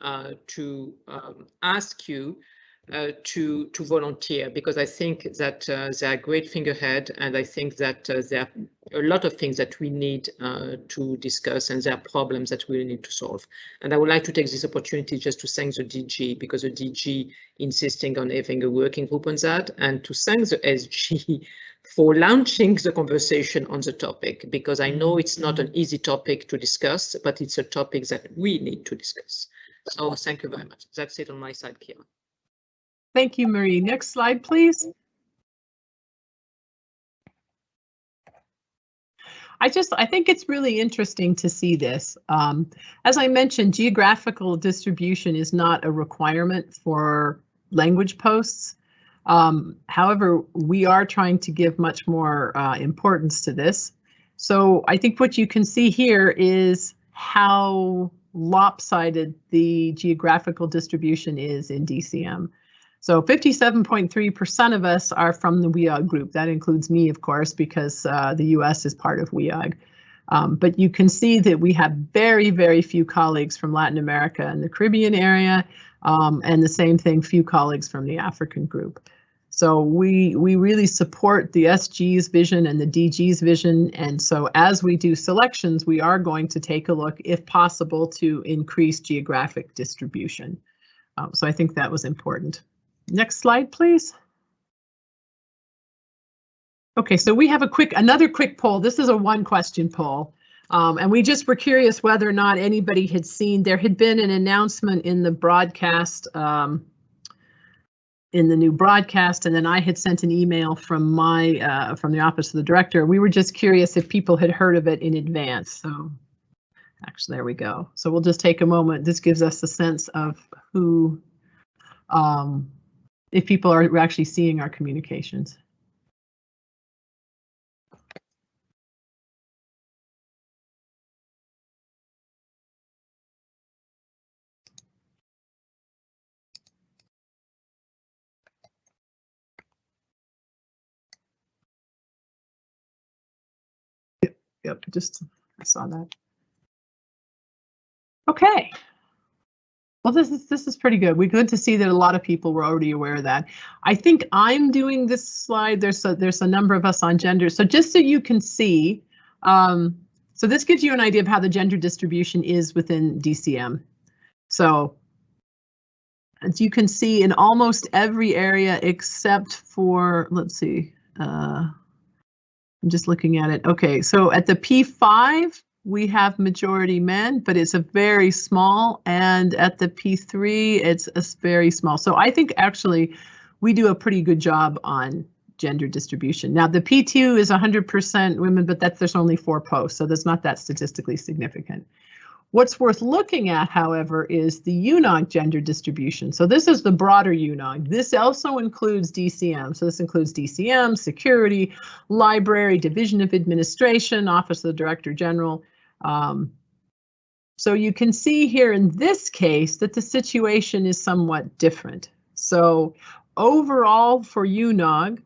to ask you to volunteer, because I think that they are a great figurehead, and I think that there are a lot of things that we need to discuss, and there are problems that we need to solve. And I would like to take this opportunity just to thank the DG, because the DG insisting on having a working group on that, and to thank the SG for launching the conversation on the topic, because I know it's not an easy topic to discuss, but it's a topic that we need to discuss. So thank you very much. That's it on my side, Kira. Thank you, Marie. Next slide, please. I think it's really interesting to see this. As I mentioned, geographical distribution is not a requirement for language posts. However, we are trying to give much more importance to this. So I think what you can see here is how lopsided the geographical distribution is in DCM. So 57.3% of us are from the WEOG group. That includes me, of course, because the US is part of WEOG. But you can see that we have very, very few colleagues from Latin America and the Caribbean area, and the same thing, few colleagues from the African group. So we really support the SG's vision and the DG's vision. And so as we do selections, we are going to take a look, if possible, to increase geographic distribution. So I think that was important. Next slide, please. Okay, so we have another quick poll. This is a one-question poll, and we just were curious whether or not anybody had seen. There had been an announcement in the broadcast, in the new broadcast, and then I had sent an email from from the office of the director. We were just curious if people had heard of it in advance. So actually, there we go. So we'll just take a moment. This gives us a sense of who. If people are actually seeing our communications. Yep, just I saw that. Okay. Well, this is pretty good. We're good to see that a lot of people were already aware of that. I think I'm doing this slide. There's a number of us on gender. So just so you can see, so this gives you an idea of how the gender distribution is within DCM. So as you can see, in almost every area except for, let's see, I'm just looking at it. Okay, so at the P5, we have majority men, but it's a very small, and at the P3, it's a very small. So I think actually we do a pretty good job on gender distribution. Now the P2 is 100% women, but there's only 4 posts, so that's not that statistically significant. What's worth looking at, however, is the UNOG gender distribution. So this is the broader UNOG. This also includes DCM. So this includes DCM, security, library, division of administration, office of the director general. So you can see here in this case that the situation is somewhat different. So overall for UNOG,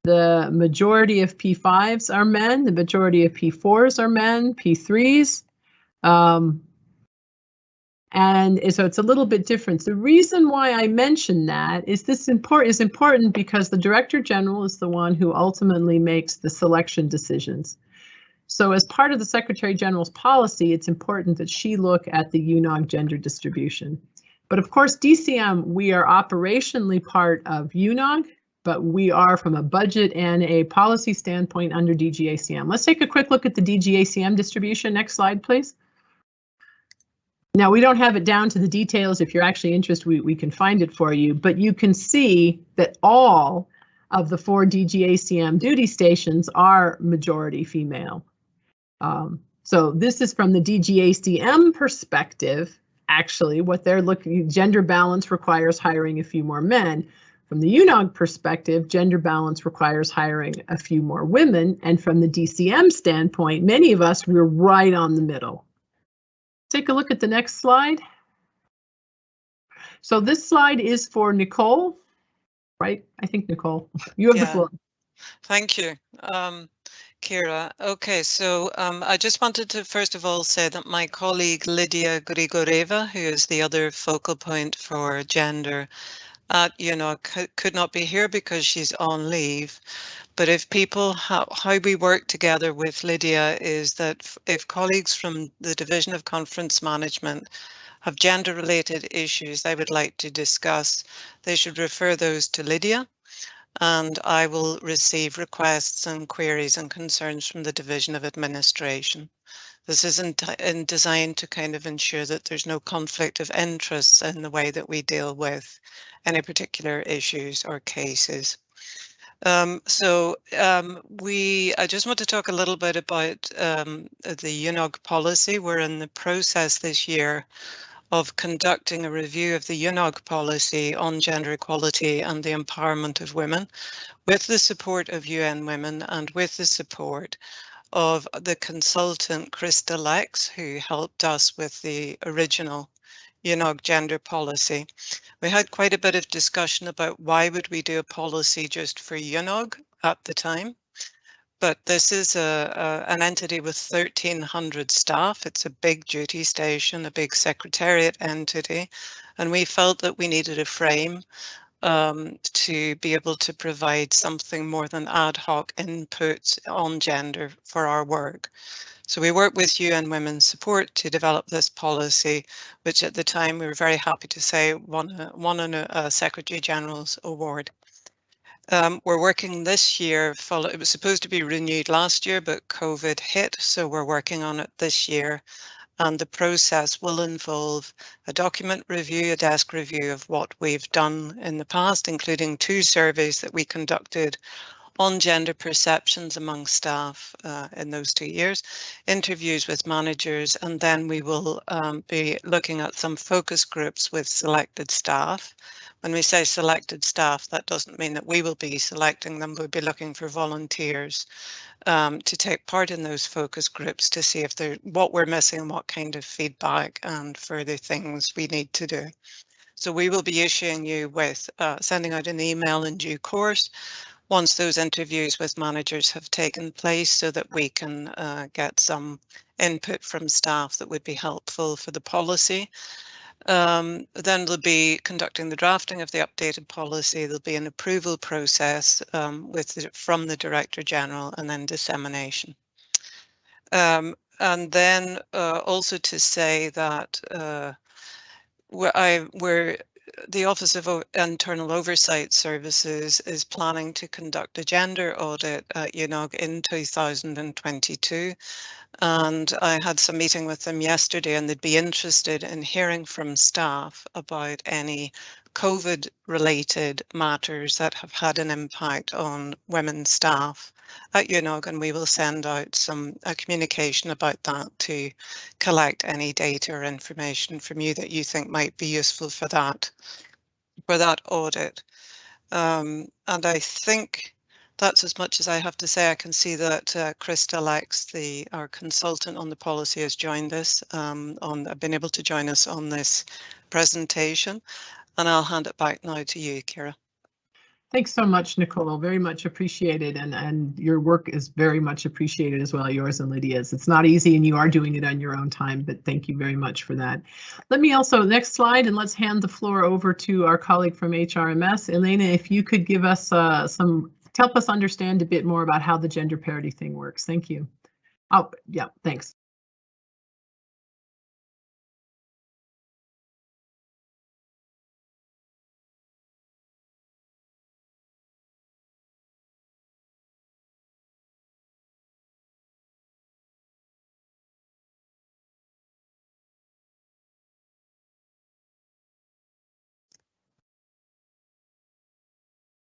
the majority of P5s are men, the majority of P4s are men, P3s. And so it's a little bit different. The reason why I mention that is this is important because the Director General is the one who ultimately makes the selection decisions. So as part of the Secretary General's policy, it's important that she look at the UNOG gender distribution. But of course, DCM, we are operationally part of UNOG, but we are from a budget and a policy standpoint under DGACM. Let's take a quick look at the DGACM distribution. Next slide, please. Now, we don't have it down to the details. If you're actually interested, we can find it for you, but you can see that all of the 4 DGACM duty stations are majority female. So this is from the DGACM perspective. Actually, what they're looking, gender balance requires hiring a few more men. From the UNOG perspective, gender balance requires hiring a few more women. And from the DCM standpoint, many of us, we're right on the middle. Take a look at the next slide. So this slide is for Nicole, right? I think Nicole, you have the floor. Thank you, Kira. Okay, so I just wanted to first of all say that my colleague Lydia Grigoreva, who is the other focal point for gender at UNOG, could not be here because she's on leave. But if people, how we work together with Lydia is that if colleagues from the Division of Conference Management have gender-related issues they would like to discuss, they should refer those to Lydia, and I will receive requests and queries and concerns from the Division of Administration. This is designed to kind of ensure that there's no conflict of interests in the way that we deal with any particular issues or cases. I just want to talk a little bit about the UNOG policy. We're in the process this year of conducting a review of the UNOG policy on gender equality and the empowerment of women with the support of UN Women and with the support of the consultant Krista Lex, who helped us with the original UNOG gender policy. We had quite a bit of discussion about why would we do a policy just for UNOG at the time. But this is an entity with 1,300 staff. It's a big duty station, a big secretariat entity, and we felt that we needed a frame to be able to provide something more than ad hoc inputs on gender for our work. So we worked with UN Women's Support to develop this policy, which at the time we were very happy to say won a Secretary General's award. We're working this year, it was supposed to be renewed last year, but COVID hit, so we're working on it this year. And the process will involve a document review, a desk review of what we've done in the past, including 2 surveys that we conducted on gender perceptions among staff in those 2 years, interviews with managers, and then we will be looking at some focus groups with selected staff. When we say selected staff, that doesn't mean that we will be selecting them. We'll be looking for volunteers to take part in those focus groups to see if what we're missing and what kind of feedback and further things we need to do. So we will be issuing you with sending out an email in due course once those interviews with managers have taken place so that we can get some input from staff that would be helpful for the policy. Then they'll be conducting the drafting of the updated policy. There'll be an approval process from the Director General and then dissemination. And then also to say that the Office of Internal Oversight Services is planning to conduct a gender audit at UNOG in 2022. And I had some meeting with them yesterday, and they'd be interested in hearing from staff about any COVID-related matters that have had an impact on women staff at UNOG, and we will send out a communication about that to collect any data or information from you that you think might be useful for that audit. And I think that's as much as I have to say. I can see that Krista Lex, our consultant on the policy, has joined us, been able to join us on this presentation, and I'll hand it back now to you, Kira. Thanks so much, Nicole. Very much appreciated, and your work is very much appreciated as well, yours and Lydia's. It's not easy, and you are doing it on your own time, but thank you very much for that. Let me also, next slide, and let's hand the floor over to our colleague from HRMS. Elena, if you could give us help us understand a bit more about how the gender parity thing works. Thank you. Oh, yeah, thanks.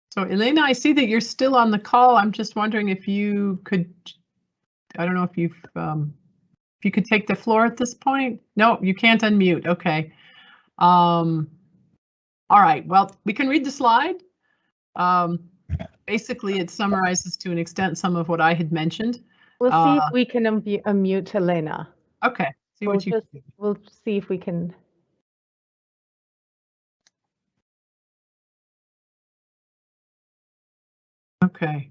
So Elena, I see that you're still on the call. I'm just wondering if you could, I don't know if you could take the floor at this point. No, you can't unmute. Okay. All right. Well, we can read the slide. Basically, it summarizes to an extent some of what I had mentioned. We'll see if we can unmute Elena. Okay. See what you. We'll see if we can. Okay.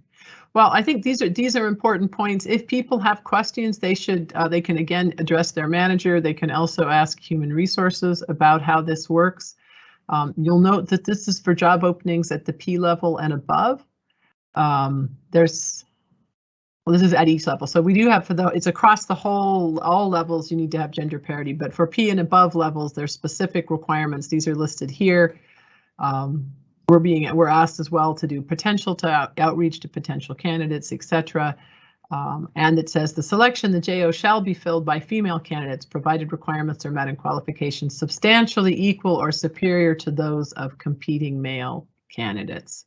Well, I think these are important points. If people have questions, they can again address their manager. They can also ask human resources about how this works. You'll note that this is for job openings at the P level and above. This is at each level. So we do have it's across all levels. You need to have gender parity, but for P and above levels, there's specific requirements. These are listed here. We're asked as well to do potential to outreach to potential candidates, etc. And it says the selection, the JO shall be filled by female candidates, provided requirements are met and qualifications substantially equal or superior to those of competing male candidates.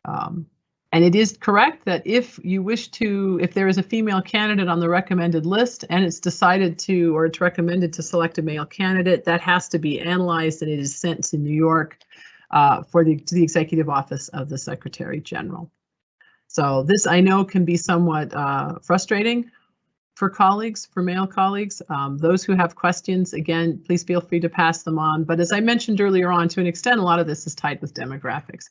And it is correct that if there is a female candidate on the recommended list and it's decided to, or it's recommended to select a male candidate, that has to be analyzed and it is sent to New York to the Executive Office of the Secretary General. So this I know can be somewhat frustrating for male colleagues. Those who have questions, again, please feel free to pass them on. But as I mentioned earlier on, to an extent, a lot of this is tied with demographics.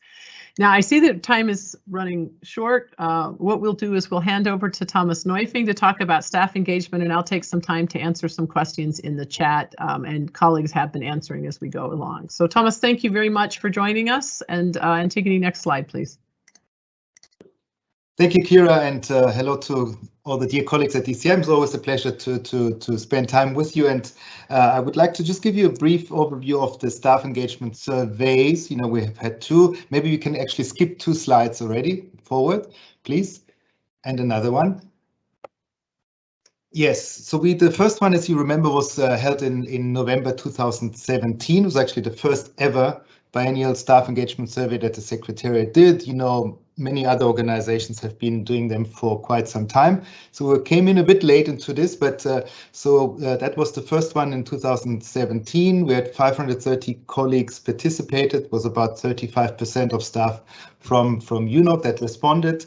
Now, I see that time is running short. What we'll do is we'll hand over to Thomas Neufing to talk about staff engagement, and I'll take some time to answer some questions in the chat, and colleagues have been answering as we go along. So Thomas, thank you very much for joining us, and Antigone, next slide, please. Thank you, Kira, and hello to all the dear colleagues at DCM. It's always a pleasure to spend time with you, and I would like to just give you a brief overview of the staff engagement surveys. You know, we have had two. Maybe you can actually skip 2 slides already. Forward, please, and another one. Yes, so the first one, as you remember, was held in November 2017. It was actually the first ever biennial staff engagement survey that the Secretariat did. You know, many other organizations have been doing them for quite some time. So we came in a bit late into this, but that was the first one in 2017. We had 530 colleagues participated. It was about 35% of staff from UNOC that responded.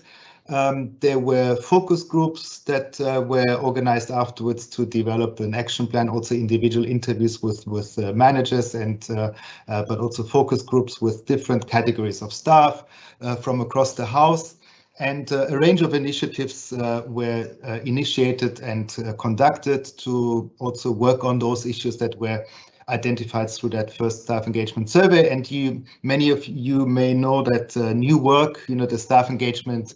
There were focus groups that were organized afterwards to develop an action plan, also individual interviews with managers, and but also focus groups with different categories of staff from across the house. And a range of initiatives were initiated and conducted to also work on those issues that were identified through that first staff engagement survey. And many of you may know that new work, you know, the staff engagement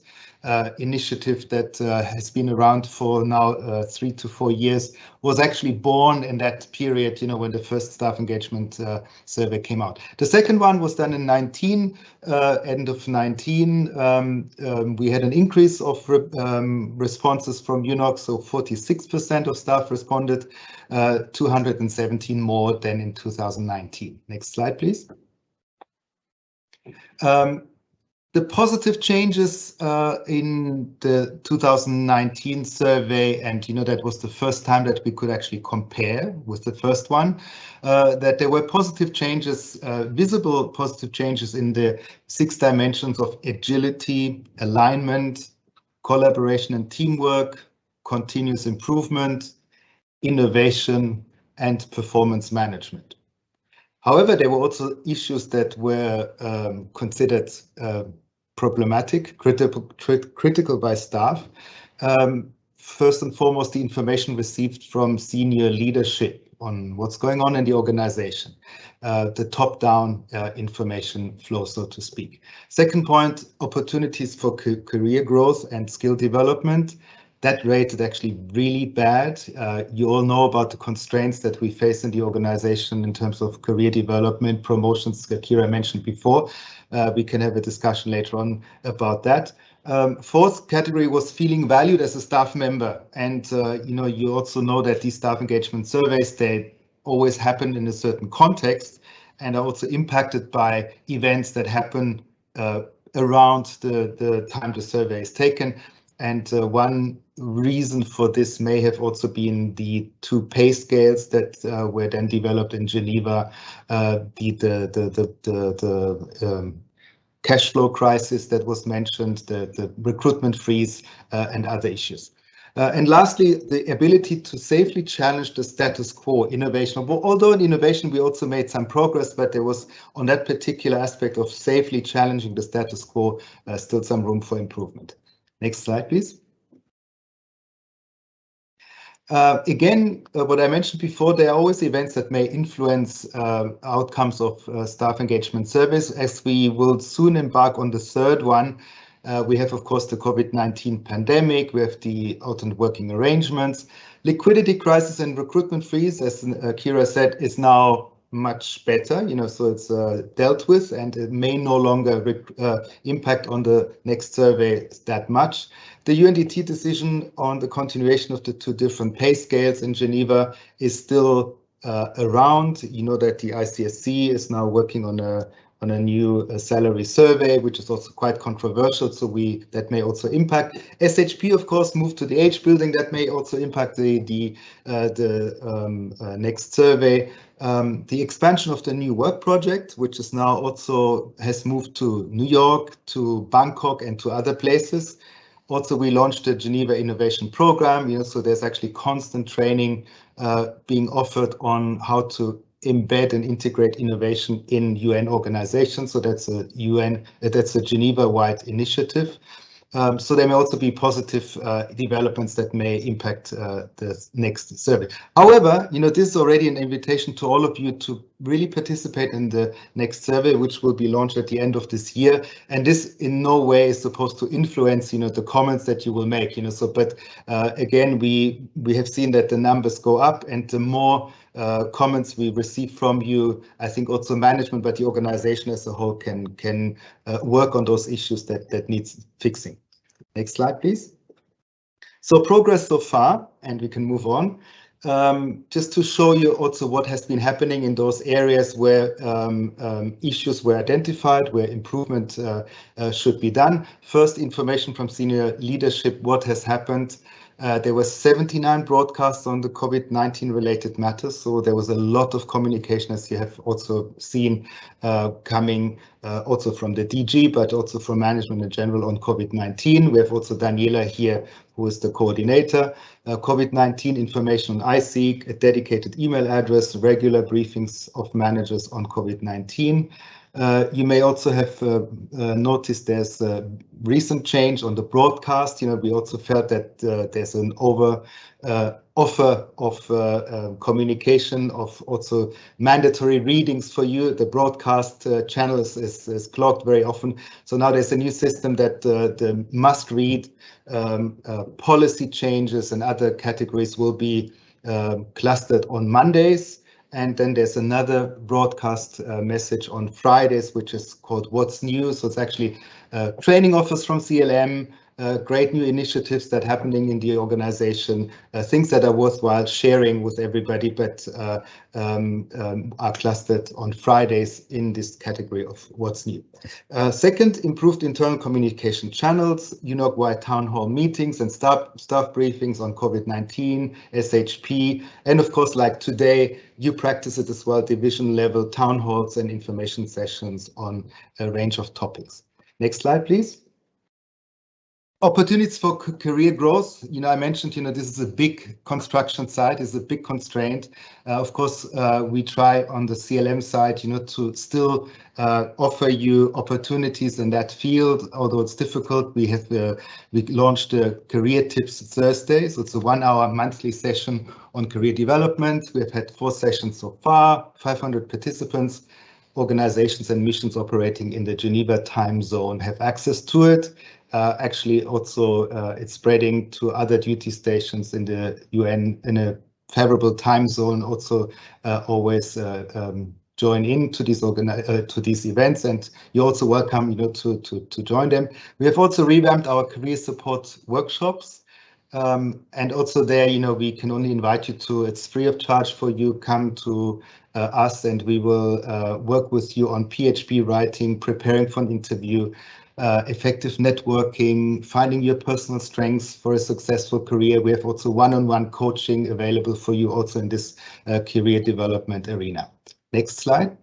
initiative that has been around for now 3 to 4 years, was actually born in that period, you know, when the first staff engagement survey came out. The second one was done in 19, end of 19. We had an increase of responses from UNOC, so 46% of staff responded, 217 more than in 2019. Next slide, please. The positive changes in the 2019 survey, and you know that was the first time that we could actually compare with the first one, that there were positive changes, visible positive changes in the 6 dimensions of agility, alignment, collaboration and teamwork, continuous improvement, innovation, and performance management. However, there were also issues that were considered problematic, critical by staff. First and foremost, the information received from senior leadership on what's going on in the organization, the top-down information flow, so to speak. Second point, opportunities for career growth and skill development. That rate is actually really bad. You all know about the constraints that we face in the organization in terms of career development, promotions, Kira mentioned before. We can have a discussion later on about that. Fourth category was feeling valued as a staff member. And you also know that these staff engagement surveys, they always happen in a certain context and are also impacted by events that happen around the time the survey is taken. And one reason for this may have also been the 2 pay scales that were then developed in Geneva, the cash flow crisis that was mentioned, the recruitment freeze, and other issues. And lastly, the ability to safely challenge the status quo innovation. Although in innovation, we also made some progress, but there was on that particular aspect of safely challenging the status quo, still some room for improvement. Next slide, please. Again, what I mentioned before, there are always events that may influence outcomes of staff engagement surveys. As we will soon embark on the third one, we have, of course, the COVID-19 pandemic. We have the alternate working arrangements. Liquidity crisis and recruitment freeze, as Kira said, is now much better, so it's dealt with, and it may no longer impact on the next survey that much. The UNDT decision on the continuation of the 2 different pay scales in Geneva is still around. You know that the ICSC is now working on a new salary survey, which is also quite controversial, so that may also impact. SHP, of course, moved to the age building. That may also impact the next survey. The expansion of the new work project, which is now also has moved to New York, to Bangkok, and to other places. Also, we launched the Geneva Innovation Program, so there's actually constant training being offered on how to embed and integrate innovation in UN organizations. So that's a Geneva-wide initiative. So there may also be positive developments that may impact the next survey. However, this is already an invitation to all of you to really participate in the next survey, which will be launched at the end of this year. And this in no way is supposed to influence, the comments that you will make, but again, we have seen that the numbers go up, and the more comments we receive from you, I think also management, but the organization as a whole can work on those issues that needs fixing. Next slide, please. So progress so far, and we can move on. Just to show you also what has been happening in those areas where issues were identified, where improvement should be done. First, information from senior leadership, what has happened. There were 79 broadcasts on the COVID-19 related matters, so there was a lot of communication, as you have also seen, coming also from the DG, but also from management in general on COVID-19. We have also Daniela here, who is the coordinator. COVID-19 information on iSeek, a dedicated email address, regular briefings of managers on COVID-19. You may also have noticed there's a recent change on the broadcast. We also felt that there's an offer of communication of also mandatory readings for you. The broadcast channel is clogged very often. So now there's a new system that the must-read policy changes and other categories will be clustered on Mondays. And then there's another broadcast message on Fridays, which is called What's New. So it's actually training offers from CLM, great new initiatives that are happening in the organization, things that are worthwhile sharing with everybody, but are clustered on Fridays in this category of What's New. Second, improved internal communication channels, UNOG-wide town hall meetings and staff briefings on COVID-19, SHP, and of course, like today, you practice it as well, division level town halls and information sessions on a range of topics. Next slide, please. Opportunities for career growth. I mentioned, this is a big construction site, is a big constraint. Of course, we try on the CLM side, to still offer you opportunities in that field, although it's difficult. We launched the Career Tips Thursday, so it's a 1-hour monthly session on career development. We have had 4 sessions so far, 500 participants. Organizations and missions operating in the Geneva time zone have access to it. Actually, also it's spreading to other duty stations in the UN in a favorable time zone. Also, always join in to these events, and you're also welcome, to join them. We have also revamped our career support workshops, and also there, we can only invite you to. It's free of charge for you. Come to us, and we will work with you on PHP writing, preparing for an interview. Effective networking, finding your personal strengths for a successful career. We have also one-on-one coaching available for you also in this career development arena. Next slide.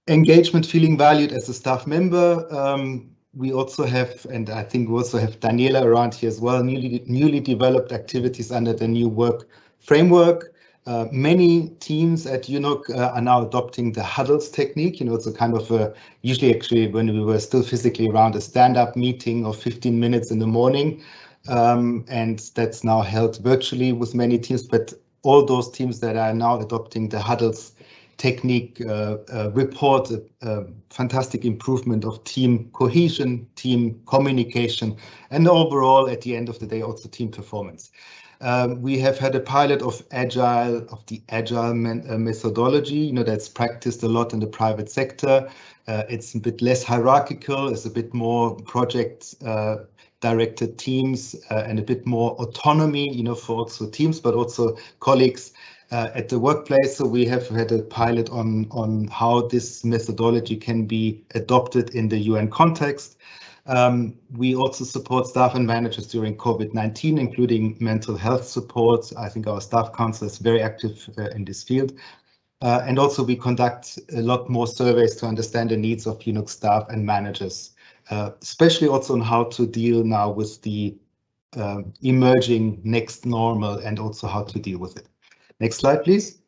Engagement, feeling valued as a staff member. We also have, and I think we also have Daniela around here as well, newly developed activities under the new work framework. Many teams at UNOC are now adopting the huddles technique. It's a kind of usually actually when we were still physically around, a stand-up meeting of 15 minutes in the morning. And that's now held virtually with many teams, but all those teams that are now adopting the huddles technique report a fantastic improvement of team cohesion, team communication, and overall, at the end of the day, also team performance. We have had a pilot of the agile methodology, that's practiced a lot in the private sector. It's a bit less hierarchical, it's a bit more project directed teams, and a bit more autonomy, for also teams, but also colleagues at the workplace. So we have had a pilot on how this methodology can be adopted in the UN context. We also support staff and managers during COVID-19, including mental health support. I think our staff council is very active in this field. And also we conduct a lot more surveys to understand the needs of UNOC staff and managers, especially also on how to deal now with the emerging next normal and also how to deal with it. Next slide, please.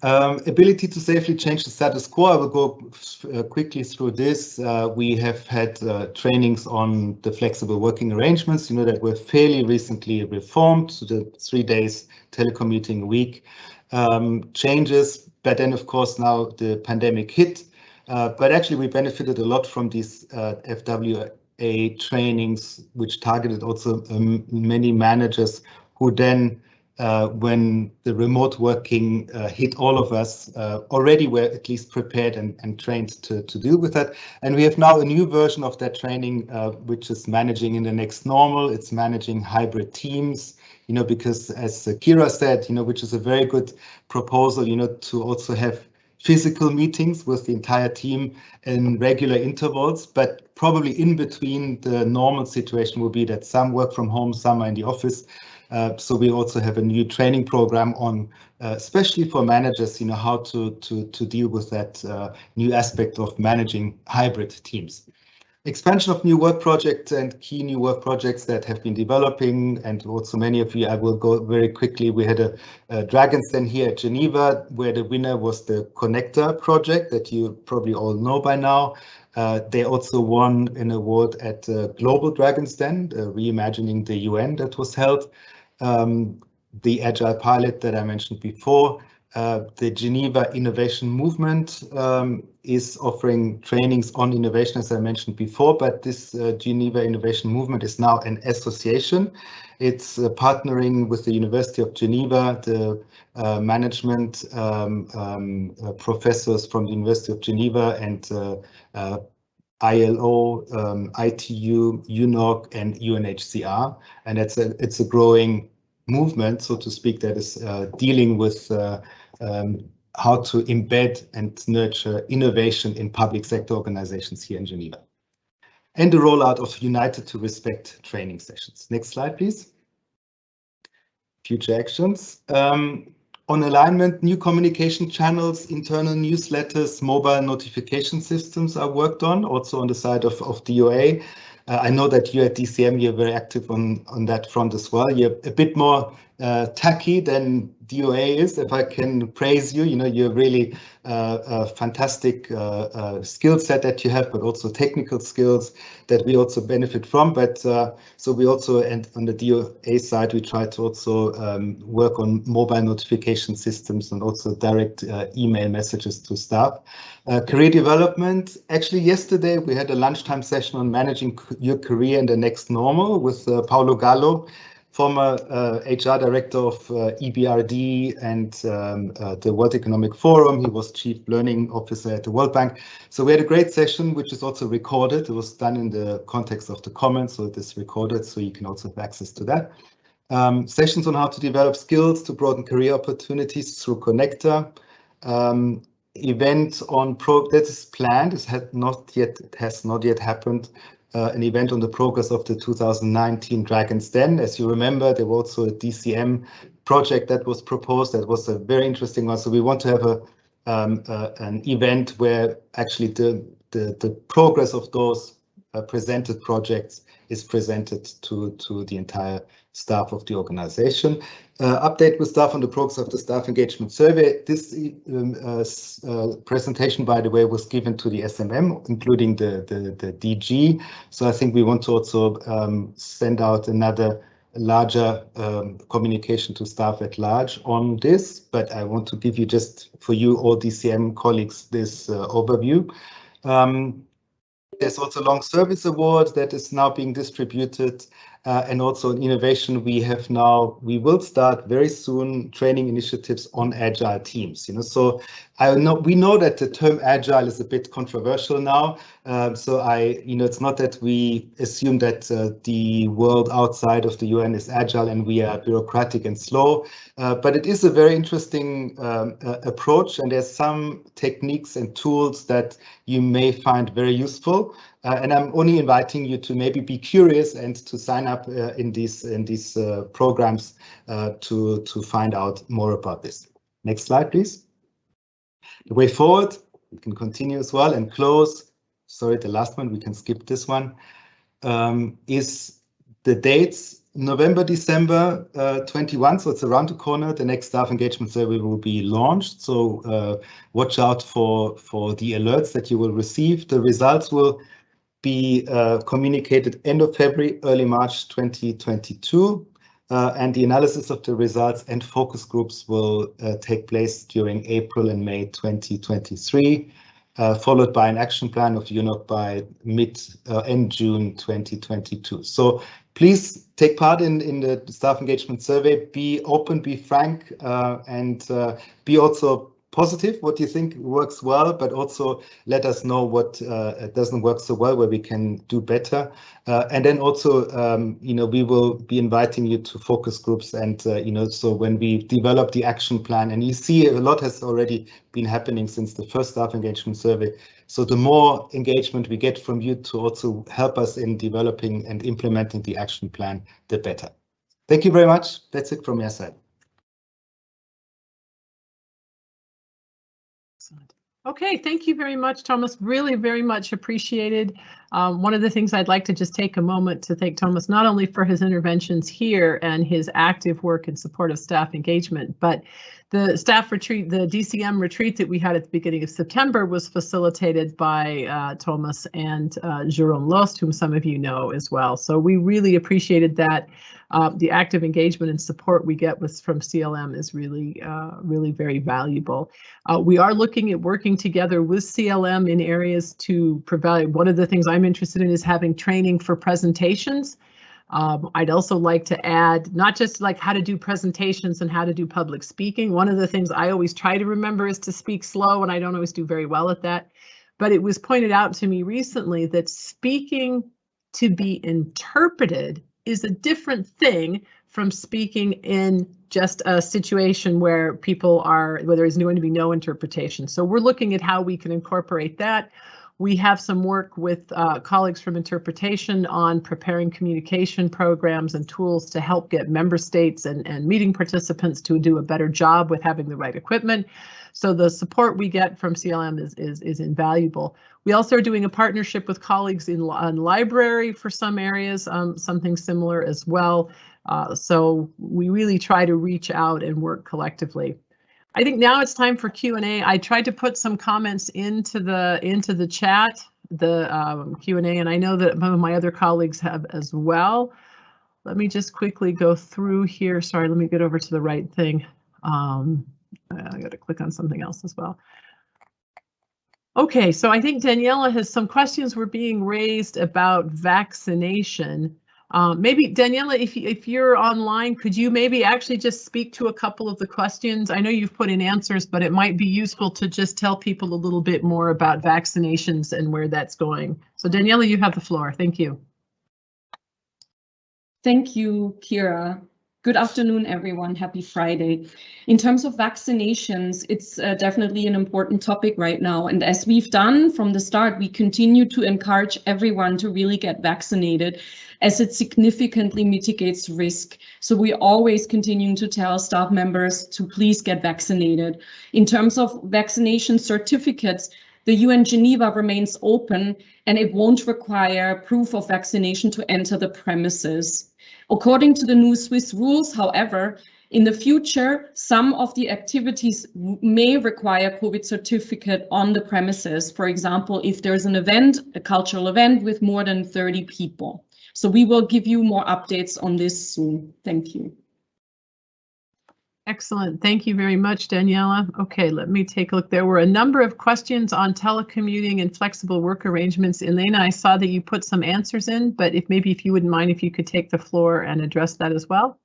Ability to safely change the status quo. I will go quickly through this. We have had trainings on the flexible working arrangements, that were fairly recently reformed to the 3 days telecommuting week changes. But then, of course, now the pandemic hit. But actually, we benefited a lot from these FWA trainings, which targeted also many managers who then when the remote working hit all of us, already were at least prepared and trained to deal with that. And we have now a new version of that training, which is managing in the next normal. It's managing hybrid teams, because as Kira said, which is a very good proposal, to also have physical meetings with the entire team in regular intervals, but probably in between the normal situation will be that some work from home, some are in the office. So we also have a new training program on, especially for managers, how to deal with that new aspect of managing hybrid teams. Expansion of new work projects and key new work projects that have been developing, and also many of you, I will go very quickly. We had a Dragon's Den here at Geneva, where the winner was the Connector project that you probably all know by now. They also won an award at Global Dragon's Den, reimagining the UN that was held. The Agile Pilot that I mentioned before, the Geneva Innovation Movement is offering trainings on innovation, as I mentioned before, but this Geneva Innovation Movement is now an association. It's partnering with the University of Geneva, the management professors from the University of Geneva, and ILO, ITU, UNOC, and UNHCR, and it's a growing movement, so to speak, that is dealing with how to embed and nurture innovation in public sector organizations here in Geneva. And the rollout of United to Respect training sessions. Next slide, please. Future actions. On alignment, new communication channels, internal newsletters, mobile notification systems are worked on, also on the side of DOA. I know that you at DCM, you're very active on that front as well. You're a bit more tacky than DOA is, if I can praise you. You know, you're really a fantastic skill set that you have, but also technical skills that we also benefit from. But so we also, and on the DOA side, we try to also work on mobile notification systems and also direct email messages to staff. Career development. Actually, yesterday we had a lunchtime session on managing your career in the next normal with Paulo Gallo, former HR director of EBRD and the World Economic Forum. He was chief learning officer at the World Bank. So we had a great session, which is also recorded. It was done in the context of the comments, so it is recorded, so you can also have access to that. Sessions on how to develop skills to broaden career opportunities through Connector. Event on that is planned. It has not yet happened. An event on the progress of the 2019 Dragon's Den. As you remember, there was also a DCM project that was proposed. That was a very interesting one. So we want to have an event where actually the progress of those presented projects is presented to the entire staff of the organization. Update with staff on the progress of the staff engagement survey. This presentation, by the way, was given to the SMM, including the DG. So I think we want to also send out another larger communication to staff at large on this, but I want to give you, just for you all DCM colleagues, this overview. There's also a long service award that is now being distributed, and also in innovation we will start very soon training initiatives on agile teams. You know, so we know that the term agile is a bit controversial now. It's not that we assume that the world outside of the UN is agile and we are bureaucratic and slow, but it is a very interesting approach, and there's some techniques and tools that you may find very useful. And I'm only inviting you to maybe be curious and to sign up in these programs to find out more about this. Next slide, please. The way forward, we can continue as well and close. Sorry, the last one, we can skip this one, is the dates. November, December 21, so it's around the corner. The next staff engagement survey will be launched. So watch out for the alerts that you will receive. The results will be communicated end of February, early March 2022. And the analysis of the results and focus groups will take place during April and May 2023, followed by an action plan of UNOC by end June 2022. So please take part in the staff engagement survey. Be open, be frank, and be also positive, what you think works well, but also let us know what doesn't work so well, where we can do better. And then also, we will be inviting you to focus groups, and so when we develop the action plan, and you see a lot has already been happening since the first staff engagement survey. So the more engagement we get from you to also help us in developing and implementing the action plan, the better. Thank you very much. That's it from your side. Okay, thank you very much, Thomas. Really very much appreciated. One of the things I'd like to just take a moment to thank Thomas, not only for his interventions here and his active work in support of staff engagement, but the staff retreat, the DCM retreat that we had at the beginning of September was facilitated by Thomas and Jérôme Lost, whom some of you know as well. So we really appreciated that. The active engagement and support we get from CLM is really, really very valuable. We are looking at working together with CLM in areas to provide. One of the things I'm interested in is having training for presentations. I'd also like to add not just like how to do presentations and how to do public speaking. One of the things I always try to remember is to speak slow, and I don't always do very well at that. But it was pointed out to me recently that speaking to be interpreted is a different thing from speaking in just a situation where there is going to be no interpretation. So we're looking at how we can incorporate that. We have some work with colleagues from interpretation on preparing communication programs and tools to help get member states and meeting participants to do a better job with having the right equipment. So the support we get from CLM is invaluable. We also are doing a partnership with colleagues on library for some areas, something similar as well. So we really try to reach out and work collectively. I think now it's time for Q&A. I tried to put some comments into the chat, the Q&A, and I know that some of my other colleagues have as well. Let me just quickly go through here. Sorry, let me get over to the right thing. I got to click on something else as well. Okay, so I think Daniela has some questions were being raised about vaccination. Maybe Daniela, if you're online, could you maybe actually just speak to a couple of the questions? I know you've put in answers, but it might be useful to just tell people a little bit more about vaccinations and where that's going. So Daniela, you have the floor. Thank you. Thank you, Kira. Good afternoon, everyone. Happy Friday. In terms of vaccinations, it's definitely an important topic right now. And as we've done from the start, we continue to encourage everyone to really get vaccinated, as it significantly mitigates risk. So we're always continuing to tell staff members to please get vaccinated. In terms of vaccination certificates, the UN Geneva remains open and it won't require proof of vaccination to enter the premises. According to the new Swiss rules, however, in the future, some of the activities may require COVID certificate on the premises. For example, if there's an event, a cultural event with more than 30 people. So we will give you more updates on this soon. Thank you. Excellent. Thank you very much, Daniela. Okay, let me take a look. There were a number of questions on telecommuting and flexible work arrangements. Elena, I saw that you put some answers in, but if you wouldn't mind, if you could take the floor and address that as well.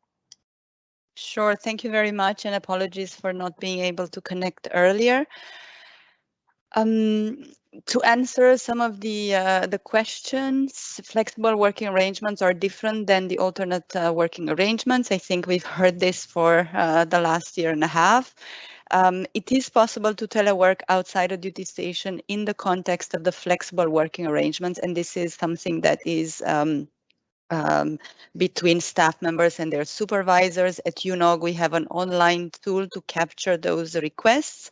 Sure. Thank you very much, and apologies for not being able to connect earlier. To answer some of the questions, flexible working arrangements are different than the alternate working arrangements. I think we've heard this for the last year and a half. It is possible to telework outside a duty station in the context of the flexible working arrangements, and this is something that is between staff members and their supervisors. At UNOG, we have an online tool to capture those requests.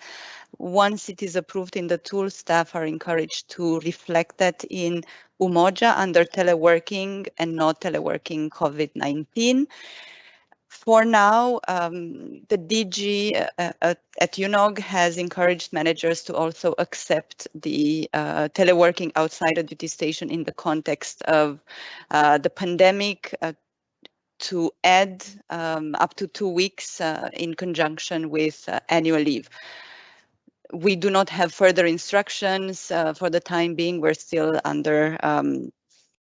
Once it is approved in the tool, staff are encouraged to reflect that in Umoja under teleworking and not teleworking COVID-19. For now, the DG at UNOG has encouraged managers to also accept the teleworking outside a duty station in the context of the pandemic, to add up to 2 weeks in conjunction with annual leave. We do not have further instructions for the time being. We're still under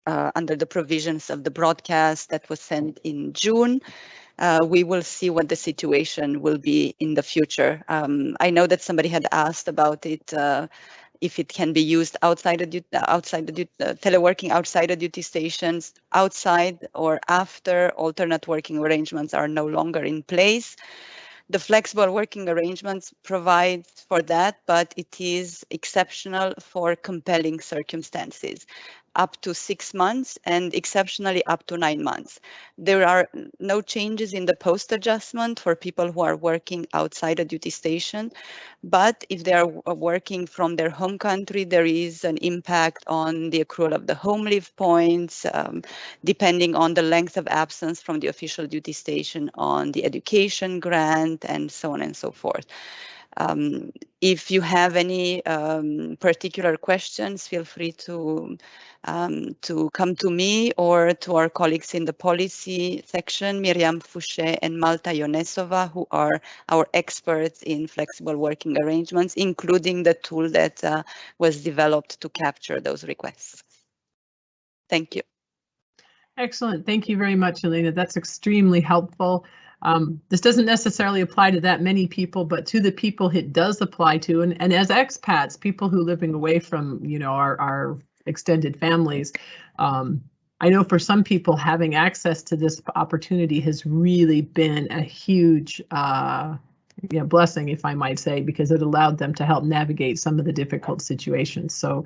the provisions of the broadcast that was sent in June. We will see what the situation will be in the future. I know that somebody had asked about it, if it can be used teleworking outside the duty stations, outside or after alternate working arrangements are no longer in place. The flexible working arrangements provide for that, but it is exceptional for compelling circumstances, up to 6 months and exceptionally up to 9 months. There are no changes in the post adjustment for people who are working outside a duty station, but if they are working from their home country, there is an impact on the accrual of the home leave points, depending on the length of absence from the official duty station, on the education grant, and so on and so forth. If you have any particular questions, feel free to come to me or to our colleagues in the policy section, Miriam Fouché and Malta Yonesova, who are our experts in flexible working arrangements, including the tool that was developed to capture those requests. Thank you. Excellent. Thank you very much, Elena. That's extremely helpful. This doesn't necessarily apply to that many people, but to the people it does apply to, and as expats, people who are living away from, our extended families, I know for some people having access to this opportunity has really been a huge blessing, if I might say, because it allowed them to help navigate some of the difficult situations. So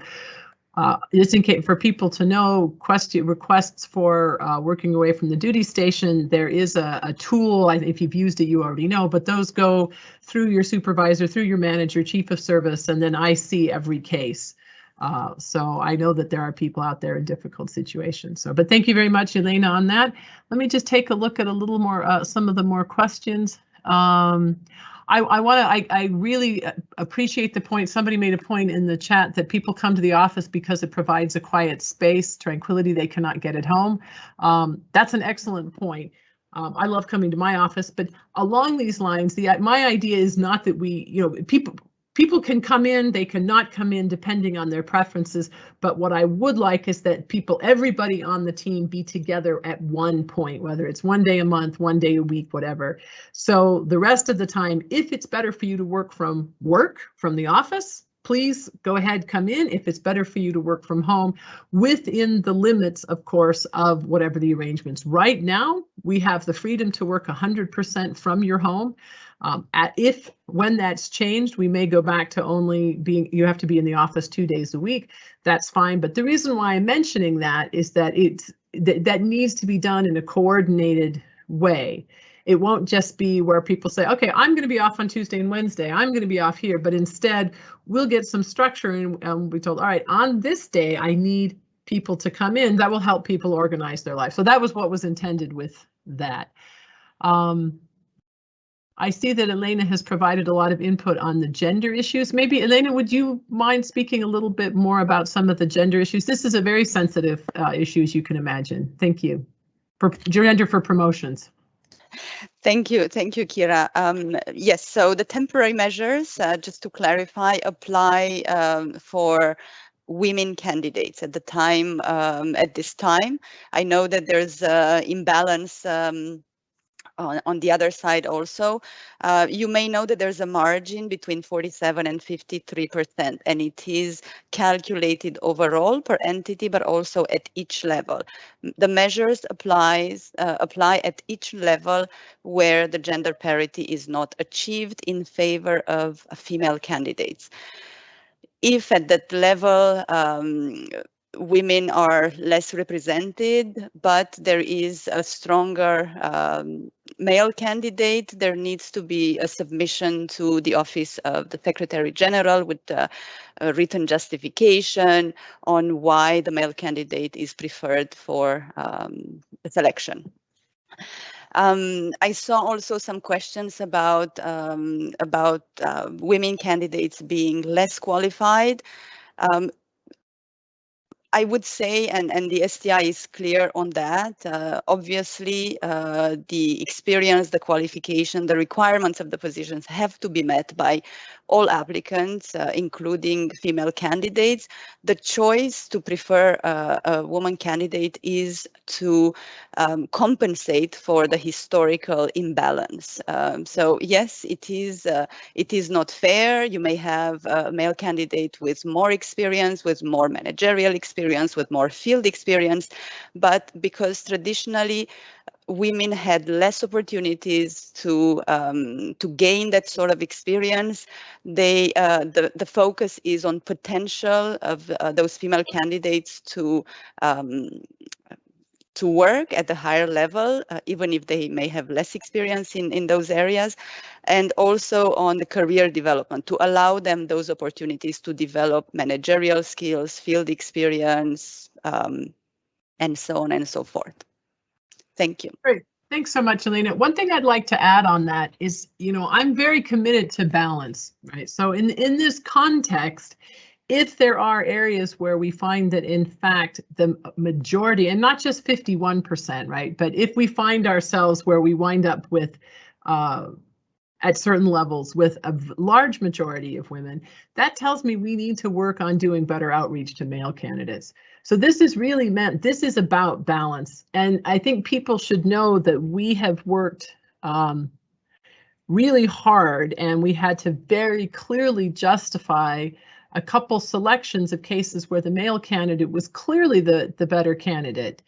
just in case for people to know, requests for working away from the duty station, there is a tool. If you've used it, you already know, but those go through your supervisor, through your manager, chief of service, and then I see every case. So I know that there are people out there in difficult situations. So, but thank you very much, Elena, on that. Let me just take a look at a little more, some of the more questions. I really appreciate the point. Somebody made a point in the chat that people come to the office because it provides a quiet space, tranquility they cannot get at home. That's an excellent point. I love coming to my office, but along these lines, my idea is not that we, people can come in, they cannot come in depending on their preferences. But what I would like is that everybody on the team be together at one point, whether it's one day a month, one day a week, whatever. So the rest of the time, if it's better for you to work from the office, please go ahead, come in. If it's better for you to work from home, within the limits, of course, of whatever the arrangements. Right now, we have the freedom to work 100% from your home. When that's changed, we may go back to only you have to be in the office 2 days a week. That's fine. But the reason why I'm mentioning that is that that needs to be done in a coordinated way. It won't just be where people say, okay, I'm going to be off on Tuesday and Wednesday. I'm going to be off here. But instead, we'll get some structure and we told, all right, on this day, I need people to come in. That will help people organize their life. So that was what was intended with that. I see that Elena has provided a lot of input on the gender issues. Maybe, Elena, would you mind speaking a little bit more about some of the gender issues? This is a very sensitive issue, as you can imagine. Thank you. For gender for promotions. Thank you, Kira. Yes, so the temporary measures, just to clarify, apply for women candidates at this time. I know that there's imbalance on the other side also. You may know that there's a margin between 47 and 53%, and it is calculated overall per entity, but also at each level. The measures apply at each level where the gender parity is not achieved in favor of female candidates. If at that level, women are less represented, but there is a stronger male candidate, there needs to be a submission to the Office of the Secretary General with a written justification on why the male candidate is preferred for the selection. I saw also some questions about women candidates being less qualified. I would say, and the STI is clear on that, obviously the experience, the qualification, the requirements of the positions have to be met by all applicants, including female candidates. The choice to prefer a woman candidate is to compensate for the historical imbalance. So yes, it is not fair. You may have a male candidate with more experience, with more managerial experience, with more field experience, but because traditionally women had less opportunities to gain that sort of experience, the focus is on potential of those female candidates to work at a higher level, even if they may have less experience in those areas, and also on the career development to allow them those opportunities to develop managerial skills, field experience, and so on and so forth. Thank you. Great. Thanks so much, Elena. One thing I'd like to add on that is, I'm very committed to balance, right? So in this context, if there are areas where we find that, in fact, the majority, and not just 51%, right, but if we find ourselves where we wind up with, at certain levels, with a large majority of women, that tells me we need to work on doing better outreach to male candidates. So this is really this is about balance. And I think people should know that we have worked really hard, and we had to very clearly justify a couple selections of cases where the male candidate was clearly the better candidate.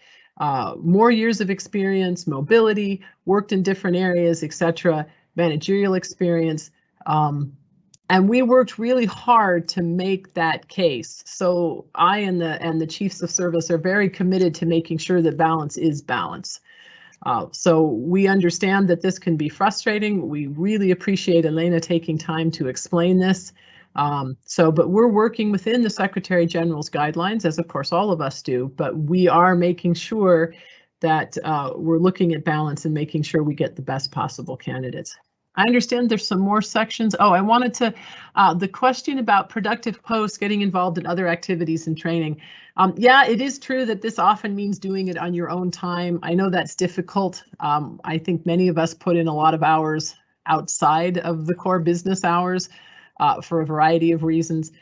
More years of experience, mobility, worked in different areas, etc. managerial experience. And we worked really hard to make that case. So I and the chiefs of service are very committed to making sure that balance is balance. So we understand that this can be frustrating. We really appreciate Elena taking time to explain this. But we're working within the Secretary General's guidelines, as of course all of us do, but we are making sure that we're looking at balance and making sure we get the best possible candidates. I understand there's some more sections. Oh, I wanted to, the question about productive posts, getting involved in other activities and training. Yeah, it is true that this often means doing it on your own time. I know that's difficult. I think many of us put in a lot of hours outside of the core business hours for a variety of reasons.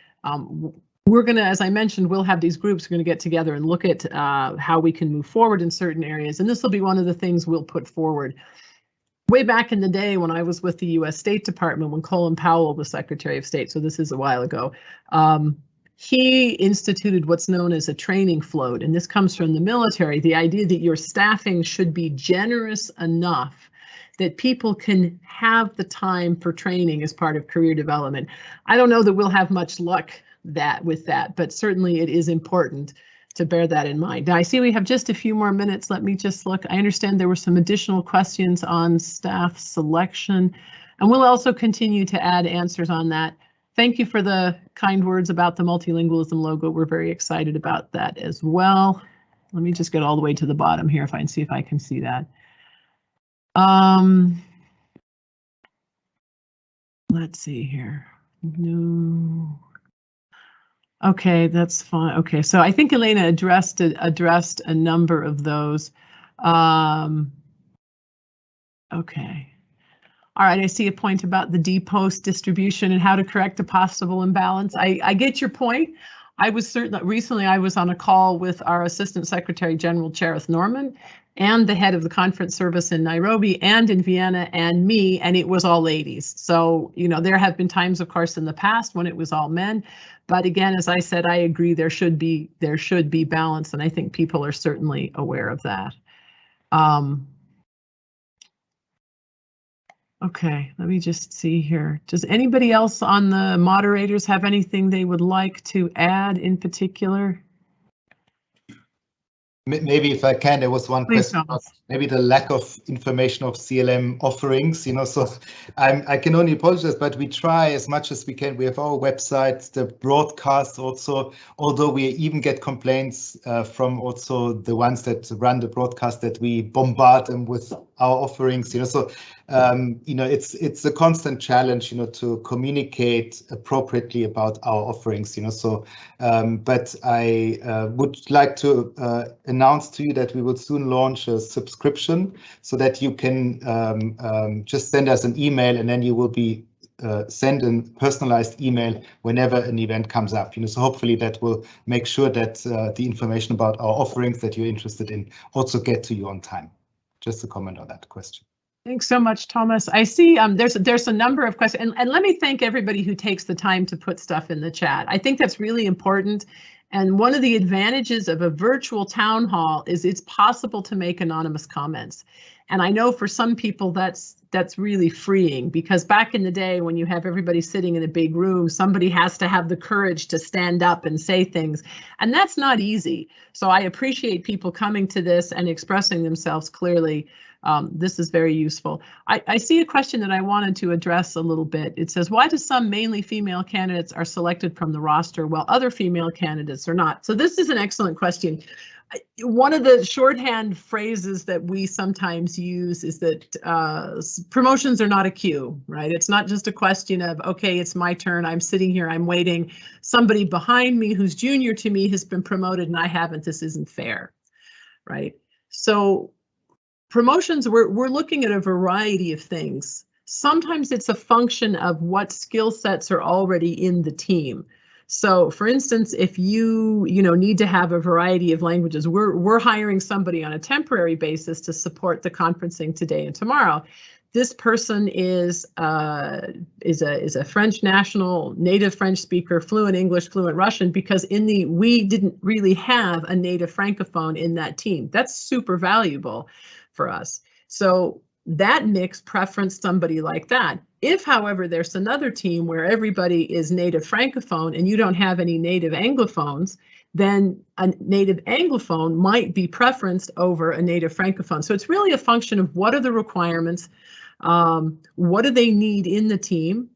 We're going to, as I mentioned, we'll have these groups. We're going to get together and look at how we can move forward in certain areas. And this will be one of the things we'll put forward. Way back in the day when I was with the U.S. State Department, when Colin Powell was Secretary of State, so this is a while ago, he instituted what's known as a training float, and this comes from the military, the idea that your staffing should be generous enough that people can have the time for training as part of career development. I don't know that we'll have much luck with that, but certainly it is important to bear that in mind. Now I see we have just a few more minutes. Let me just look. I understand there were some additional questions on staff selection, and we'll also continue to add answers on that. Thank you for the kind words about the multilingualism logo. We're very excited about that as well. Let me just get all the way to the bottom here if I can see if I can see that. Let's see here. No. Okay, that's fine. Okay, so I think Elena addressed a number of those. Okay. All right, I see a point about the D-post distribution and how to correct a possible imbalance. I get your point. I was certainly recently I was on a call with our Assistant Secretary General Cherith Norman and the head of the conference service in Nairobi and in Vienna and me, and it was all ladies. So, you know, there have been times, of course, in the past when it was all men. But again, as I said, I agree there should be balance, and I think people are certainly aware of that. Okay, let me just see here. Does anybody else on the moderators have anything they would like to add in particular? Maybe if I can, there was one Please, question about maybe the lack of information of CLM offerings, you know, so I can only apologize, but we try as much as we can. We have our website, the broadcast also, although we even get complaints from also the ones that run the broadcast that we bombard them with our offerings, you know, so you know, it's a constant challenge, you know, to communicate appropriately about our offerings, you know, so but I would like to announce to you that we will soon launch a subscription so that you can just send us an email and then you will be send a personalized email whenever an event comes up, you know, so hopefully that will make sure that the information about our offerings that you're interested in also get to you on time. Just to comment on that question. Thanks so much, Thomas. I see there's a number of questions, and let me thank everybody who takes the time to put stuff in the chat. I think that's really important. And one of the advantages of a virtual town hall is it's possible to make anonymous comments. And I know for some people that's really freeing, because back in the day when you have everybody sitting in a big room, somebody has to have the courage to stand up and say things, and that's not easy. So I appreciate people coming to this and expressing themselves clearly. This is very useful. I see a question that I wanted to address a little bit. It says, why do some mainly female candidates are selected from the roster while other female candidates are not? So this is an excellent question. One of the shorthand phrases that we sometimes use is that promotions are not a queue, right? It's not just a question of, okay, it's my turn, I'm sitting here, I'm waiting. Somebody behind me who's junior to me has been promoted and I haven't. This isn't fair, right? So promotions, we're looking at a variety of things. Sometimes it's a function of what skill sets are already in the team. So for instance, if you need to have a variety of languages, we're hiring somebody on a temporary basis to support the conferencing today and tomorrow. This person is a French national, native French speaker, fluent English, fluent Russian, because we didn't really have a native Francophone in that team. That's super valuable for us. So that mix preference somebody like that. If, however, there's another team where everybody is native Francophone and you don't have any native Anglophones, then a native Anglophone might be preferenced over a native Francophone. So it's really a function of what are the requirements, what do they need in the team.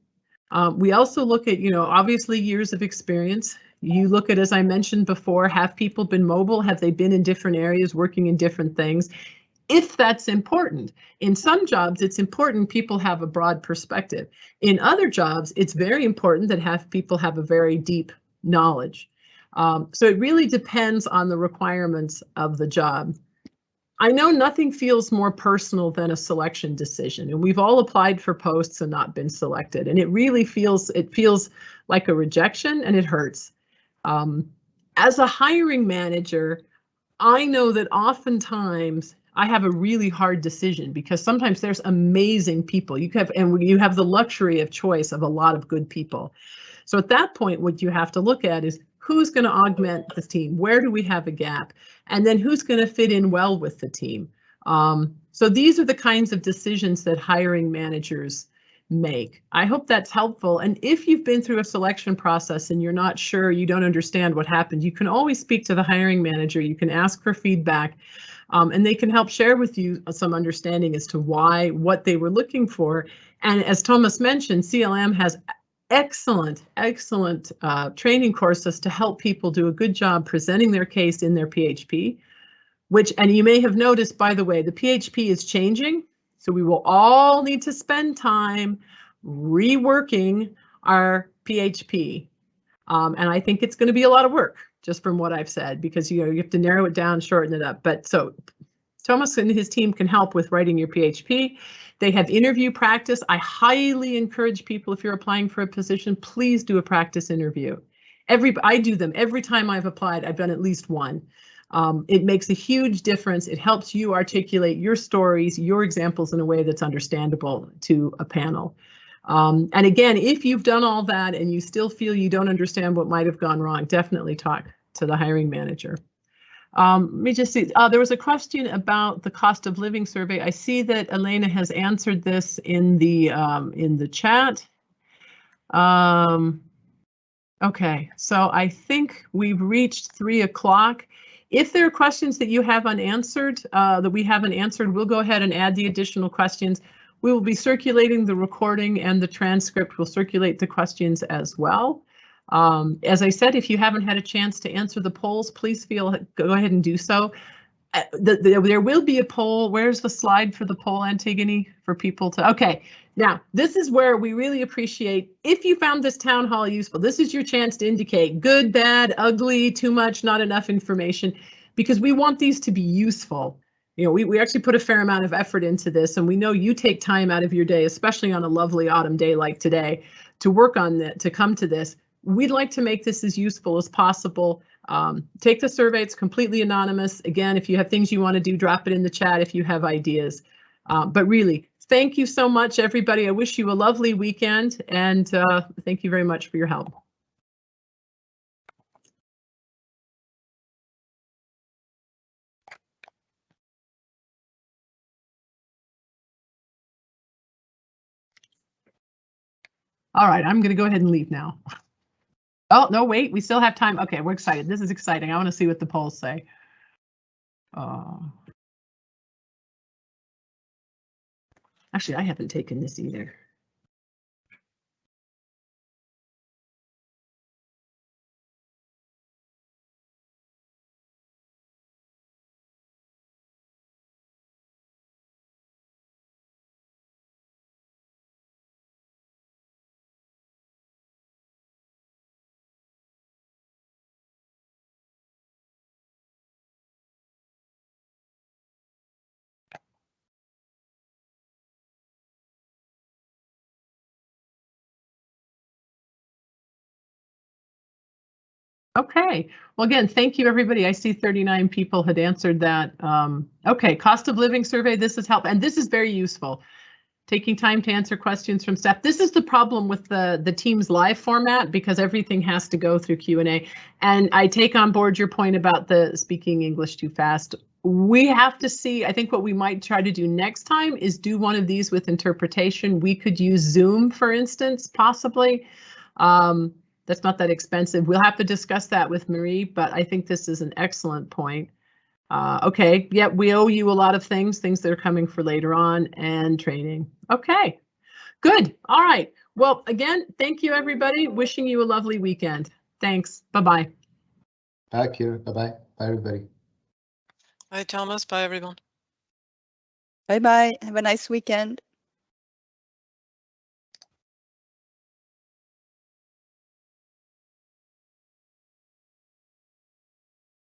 We also look at, obviously years of experience. You look at, as I mentioned before, have people been mobile? Have they been in different areas working in different things? If that's important. In some jobs, it's important people have a broad perspective. In other jobs, it's very important that people have a very deep knowledge. So it really depends on the requirements of the job. I know nothing feels more personal than a selection decision, and we've all applied for posts and not been selected, and it really feels like a rejection, and it hurts. As a hiring manager, I know that oftentimes I have a really hard decision because sometimes there's amazing people. You have the luxury of choice of a lot of good people. So at that point, what you have to look at is who's going to augment the team? Where do we have a gap? And then who's going to fit in well with the team? So these are the kinds of decisions that hiring managers make. I hope that's helpful. And if you've been through a selection process and you're not sure, you don't understand what happened, you can always speak to the hiring manager. You can ask for feedback, and they can help share with you some understanding as to what they were looking for. And as Thomas mentioned, CLM has excellent training courses to help people do a good job presenting their case in their PHP, and you may have noticed, by the way, the PHP is changing. So we will all need to spend time reworking our PHP. And I think it's going to be a lot of work, just from what I've said, because you have to narrow it down, shorten it up. But so Thomas and his team can help with writing your PHP. They have interview practice. I highly encourage people, if you're applying for a position, please do a practice interview. I do them every time I've applied. I've done at least one. It makes a huge difference. It helps you articulate your stories, your examples in a way that's understandable to a panel. And again, if you've done all that and you still feel you don't understand what might have gone wrong, definitely talk to the hiring manager. Let me just see. There was a question about the cost of living survey. I see that Elena has answered this in the chat. Okay, so I think we've reached 3 o'clock. If there are questions that you have unanswered, that we haven't answered, we'll go ahead and add the additional questions. We will be circulating the recording and the transcript. We'll circulate the questions as well. As I said, if you haven't had a chance to answer the polls, please go ahead and do so. There will be a poll. Where's the slide for the poll, Antigone, for people to? Okay, now this is where we really appreciate if you found this town hall useful. This is your chance to indicate good, bad, ugly, too much, not enough information, because we want these to be useful. We actually put a fair amount of effort into this, and we know you take time out of your day, especially on a lovely autumn day like today, to work on that, to come to this. We'd like to make this as useful as possible. Take the survey, it's completely anonymous. Again, if you have things you want to do, drop it in the chat if you have ideas. But really, thank you so much, everybody. I wish you a lovely weekend, and thank you very much for your help. All right, I'm going to go ahead and leave now. Oh, no, wait, we still have time. Okay, we're excited. This is exciting. I want to see what the polls say. Actually, I haven't taken this either. Okay, well, again, thank you, everybody. I see 39 people had answered that. Okay, cost of living survey, this is help, and this is very useful. taking time to answer questions from staff. This is the problem with the Teams live format, because everything has to go through Q&A. And I take on board your point about the speaking English too fast. We have to see, I think what we might try to do next time is do one of these with interpretation. We could use Zoom, for instance, possibly. That's not that expensive. We'll have to discuss that with Marie, but I think this is an excellent point. Okay, yeah, we owe you a lot of things that are coming for later on, and training. Okay, good. All right. Well, again, thank you, everybody. Wishing you a lovely weekend. Thanks. Bye-bye. Bye, Kira. Bye-bye. Bye, everybody. Bye, Thomas. Bye, everyone. Bye-bye. Have a nice weekend.